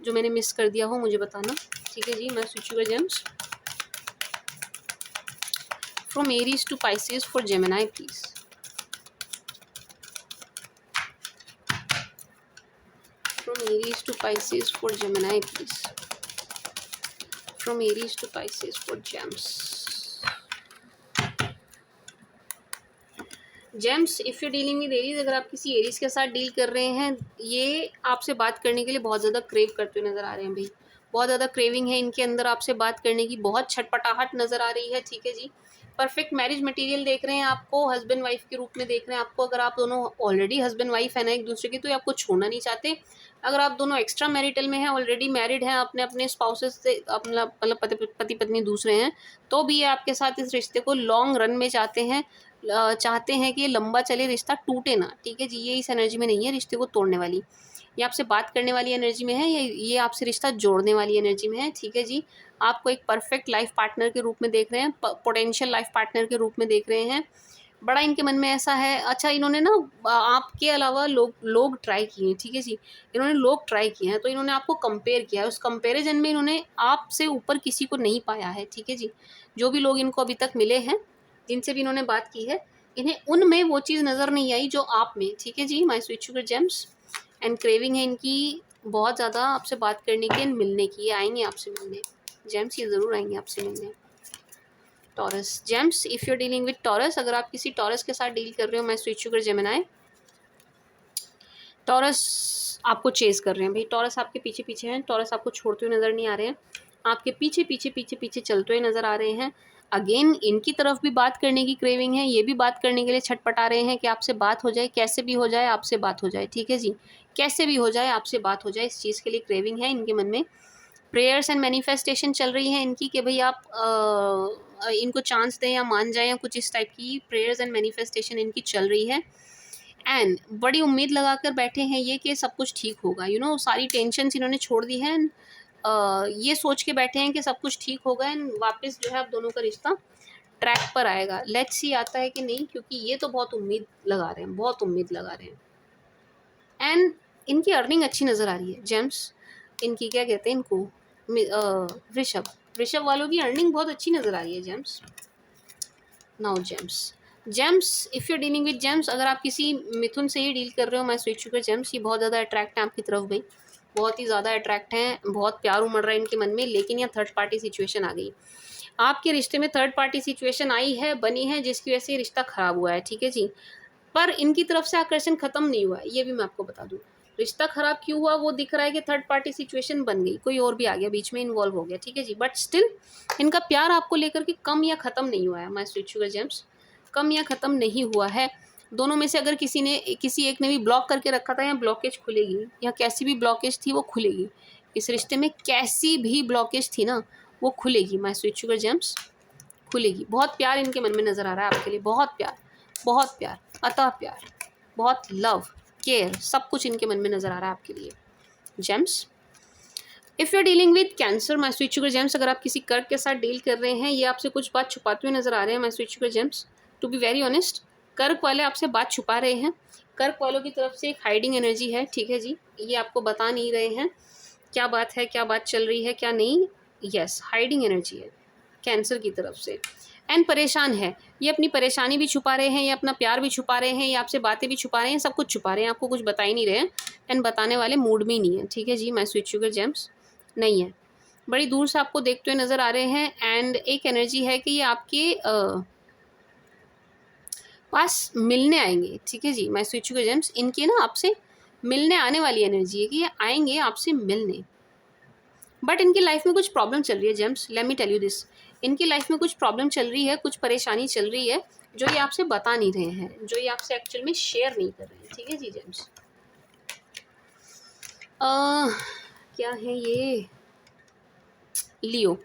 जो मैंने मिस कर दिया हो, मुझे बताना, ठीक है जी। मैं sweet sugar gems from Aries to Pisces for Gemini please. From Aries to Pisces for Gemini, please. From Aries to Pisces for Gems. James, if you dealing with Aries, अगर आप किसी एरीज के साथ डील कर रहे हैं, ये आपसे बात करने के लिए बहुत ज़्यादा क्रेव करते हुए नज़र आ रहे हैं भाई। बहुत ज़्यादा क्रेविंग है इनके अंदर आपसे बात करने की, बहुत छटपटाहट नज़र आ रही है, ठीक है जी। परफेक्ट मैरिज मटेरियल देख रहे हैं आपको, हस्बैंड वाइफ के रूप में देख रहे हैं आपको। अगर आप दोनों ऑलरेडी हस्बैंड वाइफ है ना एक दूसरे की, तो ये आपको छोड़ना नहीं चाहते। अगर आप दोनों एक्स्ट्रा मैरिटल में हैं, ऑलरेडी मैरिड हैं, अपने अपने स्पाउसेस से अपना मतलब पति पत्नी दूसरे हैं, तो भी ये आपके साथ इस रिश्ते को लॉन्ग रन में चाहते हैं कि ये लंबा चले, रिश्ता टूटे ना, ठीक है जी। ये इस एनर्जी में नहीं है रिश्ते को तोड़ने वाली, ये आपसे बात करने वाली एनर्जी में है, ये आपसे रिश्ता जोड़ने वाली एनर्जी में है, ठीक है जी। आपको एक परफेक्ट लाइफ पार्टनर के रूप में देख रहे हैं, पोटेंशियल लाइफ पार्टनर के रूप में देख रहे हैं। बड़ा इनके मन में ऐसा है, अच्छा इन्होंने ना आपके अलावा लोग ट्राई किए हैं, ठीक है जी। इन्होंने लोग ट्राई किए हैं, तो इन्होंने आपको कंपेयर किया है, उस कंपेरिजन में इन्होंने आपसे ऊपर किसी को नहीं पाया है, ठीक है जी। जो भी लोग इनको अभी तक मिले हैं, जिनसे भी इन्होंने बात की है, इन्हें उनमें वो चीज़ नज़र नहीं आई जो आप में, ठीक है जी। My sweet sugar gems, and craving है इनकी बहुत ज़्यादा आपसे बात करने की, मिलने की, ये आएंगे आपसे मिलने, जेम्स ये ज़रूर आएंगे आपसे मिलने। Taurus gems, if you are dealing with Taurus, अगर आप किसी टॉरस के साथ डील कर रहे हो, my sweet sugar Gemini, taurus आपको चेज़ कर रहे हैं भाई, टॉरस आपके पीछे पीछे हैं, टॉरस आपको छोड़ते हुए नज़र नहीं आ रहे हैं, आपके पीछे पीछे पीछे पीछे चलते हुए नज़र आ रहे हैं। अगेन इनकी तरफ भी बात करने की क्रेविंग है, ये भी बात करने के लिए छटपटा रहे हैं कि आपसे बात हो जाए, कैसे भी हो जाए आपसे बात हो जाए, ठीक है जी। कैसे भी हो जाए आपसे बात हो जाए, इस चीज़ के लिए क्रेविंग है इनके मन में। प्रेयर्स एंड मैनिफेस्टेशन चल रही है इनकी कि भाई आप इनको चांस दें या मान जाएं, या कुछ इस टाइप की प्रेयर्स एंड मैनिफेस्टेशन इनकी चल रही है। एंड बड़ी उम्मीद लगाकर बैठे हैं ये कि सब कुछ ठीक होगा, सारी टेंशन इन्होंने छोड़ दी है। ये सोच के बैठे हैं कि सब कुछ ठीक होगा एंड वापस जो है आप दोनों का रिश्ता ट्रैक पर आएगा। लेट्स सी आता है कि नहीं, क्योंकि ये तो बहुत उम्मीद लगा रहे हैं, बहुत उम्मीद लगा रहे हैं। एंड इनकी अर्निंग अच्छी नज़र आ रही है जेम्स, इनकी क्या कहते हैं इनको, वृषभ वालों की अर्निंग बहुत अच्छी नज़र आ रही है James. Now James, if you dealing with James, अगर आप किसी मिथुन से ही डील कर रहे हो, माय स्वीट शुगर जेम्स, ये बहुत ज़्यादा अट्रैक्ट है आपकी तरफ भाई, बहुत ही ज़्यादा अट्रैक्ट हैं, बहुत प्यार उमड़ रहा है इनके मन में, लेकिन यहाँ थर्ड पार्टी सिचुएशन आ गई। आपके रिश्ते में थर्ड पार्टी सिचुएशन आई है, बनी है, जिसकी वजह से रिश्ता ख़राब हुआ है, ठीक है जी। पर इनकी तरफ से आकर्षण ख़त्म नहीं हुआ है, ये भी मैं आपको बता दूँ। रिश्ता ख़राब क्यों हुआ वो दिख रहा है कि थर्ड पार्टी सिचुएशन बन गई, कोई और भी आ गया बीच में, इन्वॉल्व हो गया, ठीक है जी। बट स्टिल इनका प्यार आपको लेकर के कम या ख़त्म नहीं हुआ है माय स्वीट शुगर जेम्स, कम या ख़त्म नहीं हुआ है। दोनों में से अगर किसी एक ने भी ब्लॉक करके रखा था, या ब्लॉकेज खुलेगी, या कैसी भी ब्लॉकेज थी वो खुलेगी, इस रिश्ते में कैसी भी ब्लॉकेज थी ना वो खुलेगी माय स्वीट शुगर जेम्स, खुलेगी। बहुत प्यार इनके मन में नज़र आ रहा है आपके लिए, बहुत प्यार, अतः प्यार, बहुत लव, केयर, सब कुछ इनके मन में नज़र आ रहा है आपके लिए gems. If you are dealing with Cancer, my sweet sugar gems, अगर आप किसी कर्क के साथ डील कर रहे हैं, ये आपसे कुछ बात छुपाते हुए नज़र आ रहे हैं my sweet sugar gems. To be very honest, कर्क वाले आपसे बात छुपा रहे हैं, कर्क वालों की तरफ से एक हाइडिंग एनर्जी है, ठीक है जी। ये आपको बता नहीं रहे हैं क्या बात है, क्या बात चल रही है, क्या नहीं, यस हाइडिंग एनर्जी है। कैंसर की तरफ से। एंड परेशान है, ये अपनी परेशानी भी छुपा रहे हैं, ये अपना प्यार भी छुपा रहे हैं, ये आपसे बातें भी छुपा रहे हैं, सब कुछ छुपा रहे हैं, आपको कुछ बता ही नहीं रहे हैं। एंड बताने वाले मूड में ही नहीं है, ठीक है जी। माय स्वीट शुगर जेम्स नहीं है, बड़ी दूर से आपको देखते हुए नज़र आ रहे हैं। एंड एक एनर्जी है कि ये आपके पास मिलने आएंगे, ठीक है जी। माय स्वीट शुगर जेम्स इनकी ना आपसे मिलने आने वाली एनर्जी है कि ये आएंगे आपसे मिलने। बट इनकी लाइफ में कुछ प्रॉब्लम चल रही है gems, let me tell you this. इनकी लाइफ में कुछ प्रॉब्लम चल रही है, कुछ परेशानी चल रही है जो ये आपसे बता नहीं रहे हैं, जो ये आपसे एक्चुअल में शेयर नहीं कर रहे हैं, ठीक है जी जेम्स। क्या है ये, Leo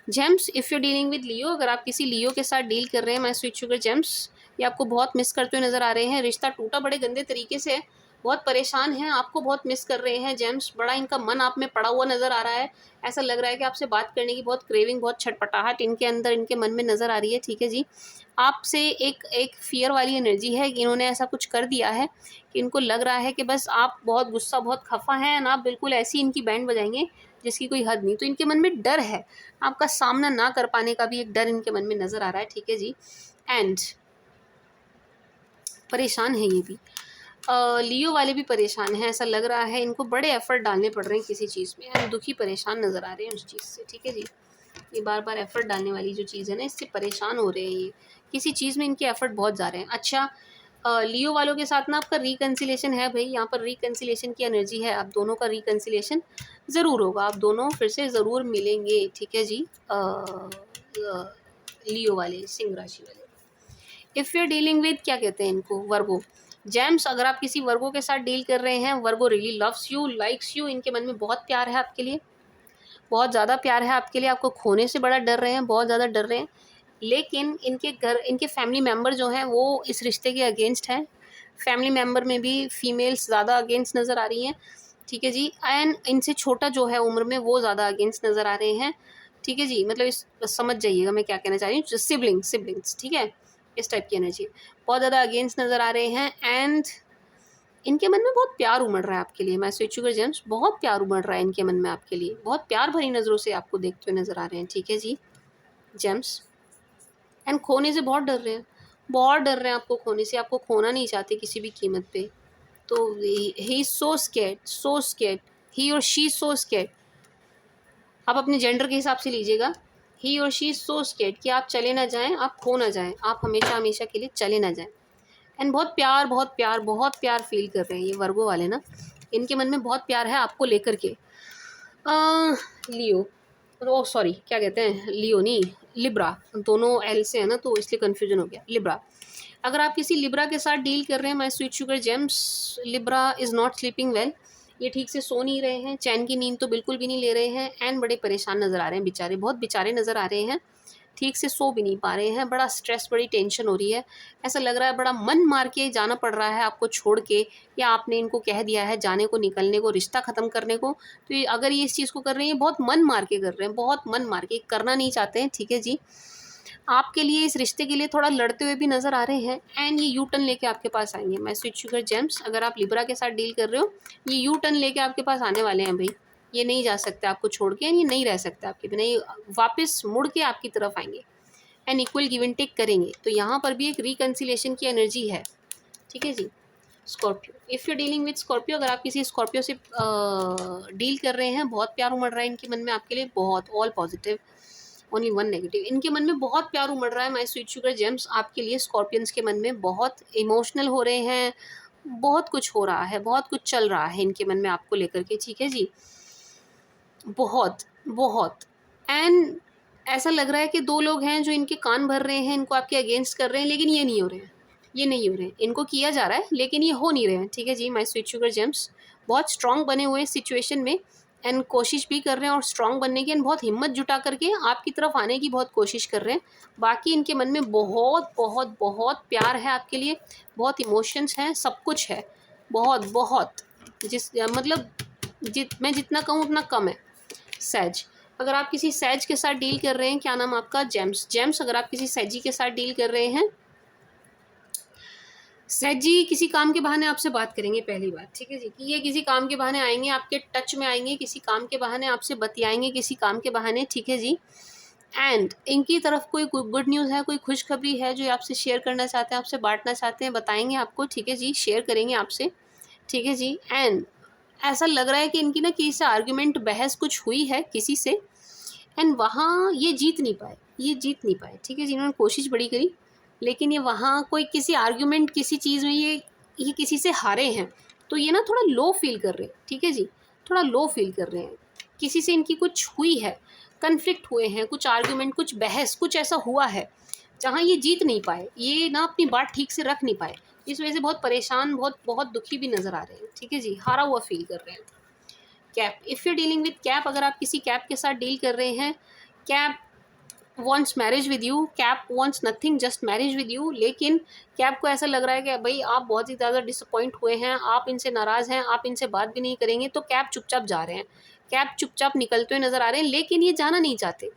gems. If you dealing with Leo, अगर आप किसी लियो के साथ डील कर रहे हैं माय स्वीट शुगर जेम्स, ये आपको बहुत मिस करते हुए नज़र आ रहे हैं। रिश्ता टूटा बड़े गंदे तरीके से, बहुत परेशान हैं, आपको बहुत मिस कर रहे हैं जेम्स। बड़ा इनका मन आप में पड़ा हुआ नज़र आ रहा है, ऐसा लग रहा है कि आपसे बात करने की बहुत क्रेविंग, बहुत छटपटाहट इनके अंदर, इनके मन में नज़र आ रही है, ठीक है जी। आपसे एक फ़ियर वाली एनर्जी है कि इन्होंने ऐसा कुछ कर दिया है कि इनको लग रहा है कि बस आप बहुत गुस्सा, बहुत खफा हैं, और आप बिल्कुल ऐसी इनकी बैंड बजाएंगे जिसकी कोई हद नहीं। तो इनके मन में डर है, आपका सामना ना कर पाने का भी एक डर इनके मन में नज़र आ रहा है, ठीक है जी। एंड परेशान है ये भी, लियो वाले भी परेशान हैं, ऐसा लग रहा है इनको बड़े एफर्ट डालने पड़ रहे हैं किसी चीज़ में, एंड दुखी परेशान नज़र आ रहे हैं उस चीज़ से, ठीक है जी। ये बार बार एफर्ट डालने वाली जो चीज़ है ना, इससे परेशान हो रहे हैं ये, किसी चीज़ में इनके एफर्ट बहुत जा रहे हैं। अच्छा, लियो वालों के साथ ना आपका रिकन्सिलेशन है भाई, यहाँ पर रिकन्सिलेशन की एनर्जी है, आप दोनों का रिकन्सिलेशन ज़रूर होगा, आप दोनों फिर से ज़रूर मिलेंगे, ठीक है जी। लियो वाले, सिंह राशि वाले। If you are dealing with, क्या कहते हैं इनको, वर्गो जेम्स। अगर आप किसी वर्गो के साथ डील कर रहे हैं, Virgo really loves you, likes you, इनके मन में बहुत प्यार है आपके लिए, बहुत ज़्यादा प्यार है आपके लिए, आपको खोने से बड़ा डर रहे हैं, बहुत ज़्यादा डर रहे हैं। लेकिन इनके घर, इनके फैमिली मेम्बर जो हैं वो इस रिश्ते के अगेंस्ट हैं, फैमिली मेम्बर में भी फीमेल्स ज़्यादा अगेंस्ट नज़र आ रही हैं, ठीक है जी। एंड इनसे छोटा जो है उम्र में वो ज़्यादा अगेंस्ट नज़र आ रहे हैं, ठीक है जी। मतलब इस समझ जाइएगा मैं क्या कहना चाह रही हूँ, सिबलिंग्स, ठीक है, इस टाइप की एनर्जी बहुत ज़्यादा अगेंस्ट नज़र आ रहे हैं। एंड इनके मन में बहुत प्यार उमड़ रहा है आपके लिए, मैं स्वीट शुगर जेम्स, बहुत प्यार उमड़ रहा है इनके मन में आपके लिए, बहुत प्यार भरी नज़रों से आपको देखते हुए नज़र आ रहे हैं, ठीक है जी जेम्स। एंड खोने से बहुत डर रहे हैं, बहुत डर रहे हैं आपको खोने से, आपको खोना नहीं चाहते किसी भी कीमत पे। तो he is so scared, so scared, he और शी सो स्कैर्ड। आप अपने जेंडर के हिसाब से लीजिएगा, ही और शी सो स्कैर्ड कि आप चले ना जाएं, आप खो ना जाएं, आप हमेशा हमेशा के लिए चले ना जाएं। एंड बहुत प्यार, बहुत प्यार, बहुत प्यार फील कर रहे हैं ये वर्गो वाले ना, इनके मन में बहुत प्यार है आपको लेकर के। लियो, ओ सॉरी, क्या कहते हैं, लियो नहीं, लिब्रा, दोनों एल से है ना तो इसलिए कन्फ्यूजन हो गया, लिब्रा। अगर आप किसी लिब्रा के साथ डील कर रहे हैं my sweet sugar James, Libra is not sleeping well, ये ठीक से सो नहीं रहे हैं, चैन की नींद तो बिल्कुल भी नहीं ले रहे हैं, एंड बड़े परेशान नज़र आ रहे हैं बेचारे, बहुत बेचारे नज़र आ रहे हैं, ठीक से सो भी नहीं पा रहे हैं, बड़ा स्ट्रेस, बड़ी टेंशन हो रही है, ऐसा लग रहा है बड़ा मन मार के जाना पड़ रहा है आपको छोड़ के, या आपने इनको कह दिया है जाने को, निकलने को, रिश्ता ख़त्म करने को। तो ये अगर ये इस चीज़ को कर रहे हैं, बहुत मन मार के कर रहे हैं, बहुत मन मार के, करना नहीं चाहते हैं, ठीक है जी। आपके लिए, इस रिश्ते के लिए थोड़ा लड़ते हुए भी नज़र आ रहे हैं, एंड ये यू टर्न लेके आपके पास आएंगे मैं स्वीट शुगर जेम्स। अगर आप लिब्रा के साथ डील कर रहे हो, ये यू टर्न लेके आपके पास आने वाले हैं भाई, ये नहीं जा सकते आपको छोड़ के, ये नहीं रह सकते आपके बिना, ये वापस मुड़ के आपकी तरफ आएंगे and equal give and take करेंगे। तो यहाँ पर भी एक रिकन्सिलेशन की एनर्जी है, ठीक है जी। Scorpio, if you dealing with Scorpio, अगर आप किसी स्कॉर्पियो से डील कर रहे हैं, बहुत प्यार उमड़ रहा है इनके मन में आपके लिए, बहुत, all positive, only one negative. इनके मन में बहुत प्यार उमड़ रहा है माय स्वीट शुगर जेम्स आपके लिए, स्कॉर्पियंस के मन में बहुत इमोशनल हो रहे हैं, बहुत कुछ हो रहा है, बहुत कुछ चल रहा है इनके मन में आपको लेकर के, ठीक है जी, बहुत बहुत। एंड ऐसा लग रहा है कि दो लोग हैं जो इनके कान भर रहे हैं, इनको आपके अगेंस्ट कर रहे हैं, लेकिन ये नहीं हो रहे हैं, ये नहीं हो रहे हैं, इनको किया जा रहा है लेकिन ये हो नहीं रहे हैं, ठीक है जी। माय स्वीट शुगर जेम्स बहुत स्ट्रांग बने हुए हैं सिचुएशन में, एंड कोशिश भी कर रहे हैं और स्ट्रांग बनने की, एंड बहुत हिम्मत जुटा करके आपकी तरफ आने की बहुत कोशिश कर रहे हैं। बाकी इनके मन में बहुत बहुत बहुत प्यार है आपके लिए, बहुत इमोशंस हैं, सब कुछ है, बहुत बहुत, जिस मतलब मैं जितना कहूँ उतना कम है। सैज, अगर आप किसी सैज के साथ डील कर रहे हैं, क्या नाम आपका, जेम्स, जेम्स अगर आप किसी सैजी के साथ डील कर रहे हैं, सैजी किसी काम के बहाने आपसे बात करेंगे पहली बात, ठीक है जी, कि ये किसी काम के बहाने आएंगे, आपके टच में आएंगे, किसी काम के बहाने आपसे बतियाएंगे, किसी काम के बहाने, ठीक है जी। एंड इनकी तरफ कोई गुड न्यूज़ है, कोई खुशखबरी है जो आपसे शेयर करना चाहते हैं, आपसे बांटना चाहते हैं, बताएंगे आपको, ठीक है जी, शेयर करेंगे आपसे, ठीक है जी। एंड ऐसा लग रहा है कि इनकी ना किसी से आर्ग्यूमेंट, बहस कुछ हुई है किसी से, एंड वहाँ ये जीत नहीं पाए, ये जीत नहीं पाए, ठीक है जी। इन्होंने कोशिश बड़ी करी लेकिन ये वहाँ कोई किसी आर्ग्यूमेंट, किसी चीज़ में ये किसी से हारे हैं, तो ये ना थोड़ा लो फील कर रहे हैं, ठीक है जी, थोड़ा लो फील कर रहे हैं। किसी से इनकी कुछ हुई है, कन्फ्लिक्ट हुए हैं, कुछ आर्ग्यूमेंट, कुछ बहस, कुछ ऐसा हुआ है जहाँ ये जीत नहीं पाए, ये ना अपनी बात ठीक से रख नहीं पाए, इस वजह से बहुत परेशान, बहुत बहुत दुखी भी नज़र आ रहे हैं, ठीक है जी, हारा हुआ फील कर रहे हैं। Cap, if you dealing with cap, अगर आप किसी कैप के साथ डील कर रहे हैं, cap wants marriage with you, cap wants nothing just marriage with you, लेकिन कैप को ऐसा लग रहा है कि भाई आप बहुत ही ज़्यादा डिसअपॉइंट हुए हैं, आप इनसे नाराज़ हैं, आप इनसे बात भी नहीं करेंगे, तो कैप चुपचाप जा रहे हैं, कैप चुपचाप निकलते हुए नज़र आ रहे हैं, लेकिन ये जाना नहीं चाहते,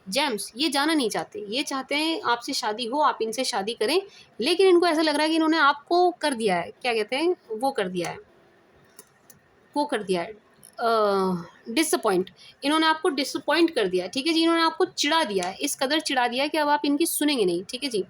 जेम्स ये जाना नहीं चाहते, ये चाहते हैं आपसे शादी हो, आप इनसे शादी करें, लेकिन इनको ऐसा लग रहा है कि इन्होंने आपको कर दिया है, क्या कहते हैं, वो कर दिया है, वो कर दिया है, डिसअपॉइंट, इन्होंने आपको डिसअपॉइंट कर दिया, ठीक है जी, इन्होंने आपको चिढ़ा दिया है, इस कदर चिढ़ा दिया है कि अब आप इनकी सुनेंगे नहीं, ठीक है जी।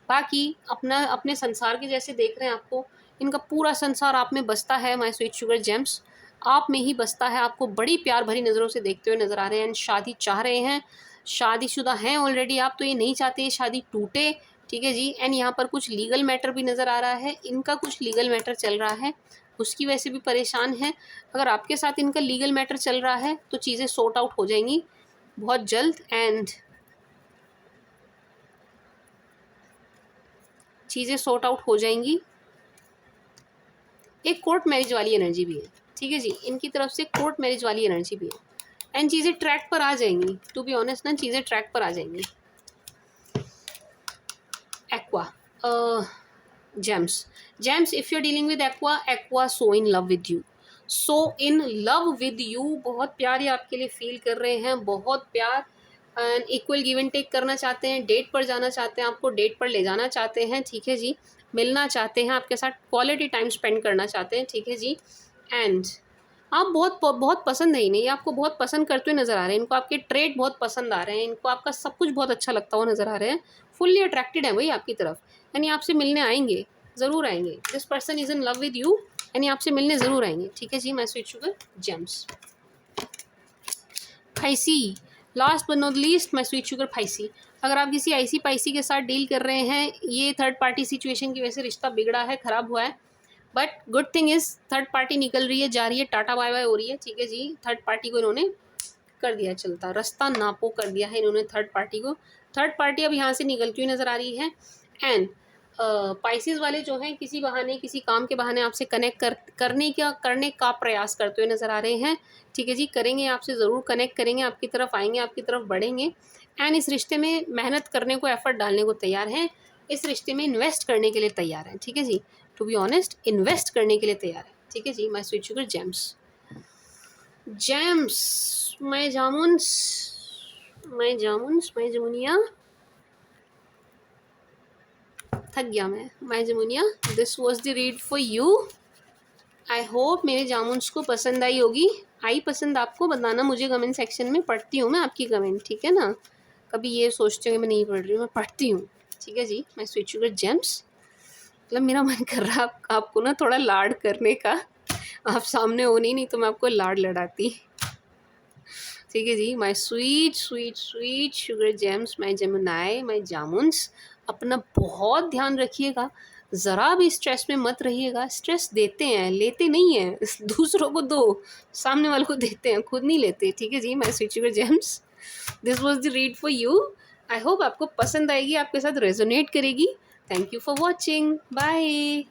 बाकी अपने संसार के जैसे देख रहे हैं आपको, इनका पूरा संसार आप में बसता है, माय स्वीट शुगर जेम्स, आप में ही बसता है, आपको बड़ी प्यार भरी नज़रों से देखते हुए नज़र आ रहे हैं, शादी चाह रहे हैं, शादीशुदा हैं ऑलरेडी आप, तो ये नहीं चाहते ये शादी टूटे, ठीक है जी। एंड यहाँ पर कुछ लीगल मैटर भी नज़र आ रहा है, इनका कुछ लीगल मैटर चल रहा है, उसकी वजह से भी परेशान है। अगर आपके साथ इनका लीगल मैटर चल रहा है तो चीज़ें सॉर्ट आउट हो जाएंगी बहुत जल्द, एंड चीज़ें सॉर्ट आउट हो जाएंगी। एक कोर्ट मैरिज वाली एनर्जी भी है, ठीक है जी, इनकी तरफ से कोर्ट मैरिज वाली एनर्जी भी है, एंड चीज़ें ट्रैक पर आ जाएंगी, टू बी ऑनेस्ट ना, चीज़ें ट्रैक पर आ जाएंगी। Aqua, gems, gems if you are dealing with Aqua, Aqua so in love with you, so in love with you, बहुत प्यार ये आपके लिए फील कर रहे हैं, बहुत प्यार, and equal give and take करना चाहते हैं, डेट पर जाना चाहते हैं, आपको डेट पर ले जाना चाहते हैं, ठीक है जी, मिलना चाहते हैं, आपके साथ क्वालिटी टाइम स्पेंड करना चाहते हैं, ठीक है जी। एंड आप बहुत बहुत पसंद है इन्हें, ये आपको बहुत पसंद करते हुए नज़र आ रहे हैं, इनको आपके ट्रेड बहुत पसंद आ रहे हैं, इनको आपका सब कुछ बहुत अच्छा लगता हुआ नज़र आ रहे हैं, फुल्ली अट्रैक्टेड है वही आपकी तरफ, यानी आपसे मिलने आएंगे, ज़रूर आएंगे, this person is in love with you, यानी आपसे मिलने ज़रूर आएंगे, ठीक है जी, my sweet sugar gems. Pisces, last but not least, my sweet sugar Pisces, अगर आप किसी आईसी पाइसी के साथ डील कर रहे हैं, ये थर्ड पार्टी सिचुएशन की वजह से रिश्ता बिगड़ा है, ख़राब हुआ है, but good thing is third party निकल रही है, जा रही है, टाटा बाय बाय हो रही है, ठीक है जी, थर्ड पार्टी को इन्होंने कर दिया चलता, रास्ता नापो कर दिया है इन्होंने थर्ड पार्टी को, थर्ड पार्टी अब यहाँ से निकलती हुई नज़र आ रही है। एंड पाइसेस वाले जो हैं किसी बहाने, किसी काम के बहाने आपसे कनेक्ट करने का प्रयास करते हुए नज़र आ रहे हैं, ठीक है जी, करेंगे, आपसे ज़रूर कनेक्ट करेंगे, आपकी तरफ आएंगे, आपकी तरफ बढ़ेंगे, एंड इस रिश्ते में मेहनत करने को, एफर्ट डालने को तैयार हैं, इस रिश्ते में इन्वेस्ट करने के लिए तैयार हैं, ठीक है जी, टू बी ऑनेस्ट इन्वेस्ट करने के लिए तैयार है, ठीक है जी, my sweet sugar gems. Gems, my jamuns, my jamuns, my जमुनिया, थक गया मैं, माय जमुनिया, this was the read for you, I hope मेरे जामुन्स को पसंद आई होगी, आई पसंद आपको, बताना मुझे कमेंट सेक्शन में, पढ़ती हूँ मैं आपकी कमेंट, ठीक है ना, कभी ये सोचते हो कि मैं नहीं पढ़ रही हूँ, मैं पढ़ती हूँ, ठीक है जी, माय स्वीट शुगर जेम्स। मतलब मेरा मन कर रहा है आपको ना थोड़ा लाड करने का, आप सामने हो नहीं तो मैं आपको लाड लड़ाती, ठीक है जी, my sweet sweet sweet sugar gems, my जमुनाए, माय जामुन्स, अपना बहुत ध्यान रखिएगा, ज़रा भी स्ट्रेस में मत रहिएगा, स्ट्रेस देते हैं, लेते नहीं हैं, दूसरों को दो, सामने वाले को देते हैं, खुद नहीं लेते, ठीक है जी, my sweet sugar gems, this was the read for you, I hope आपको पसंद आएगी, आपके साथ रेजोनेट करेगी, thank you for watching, bye.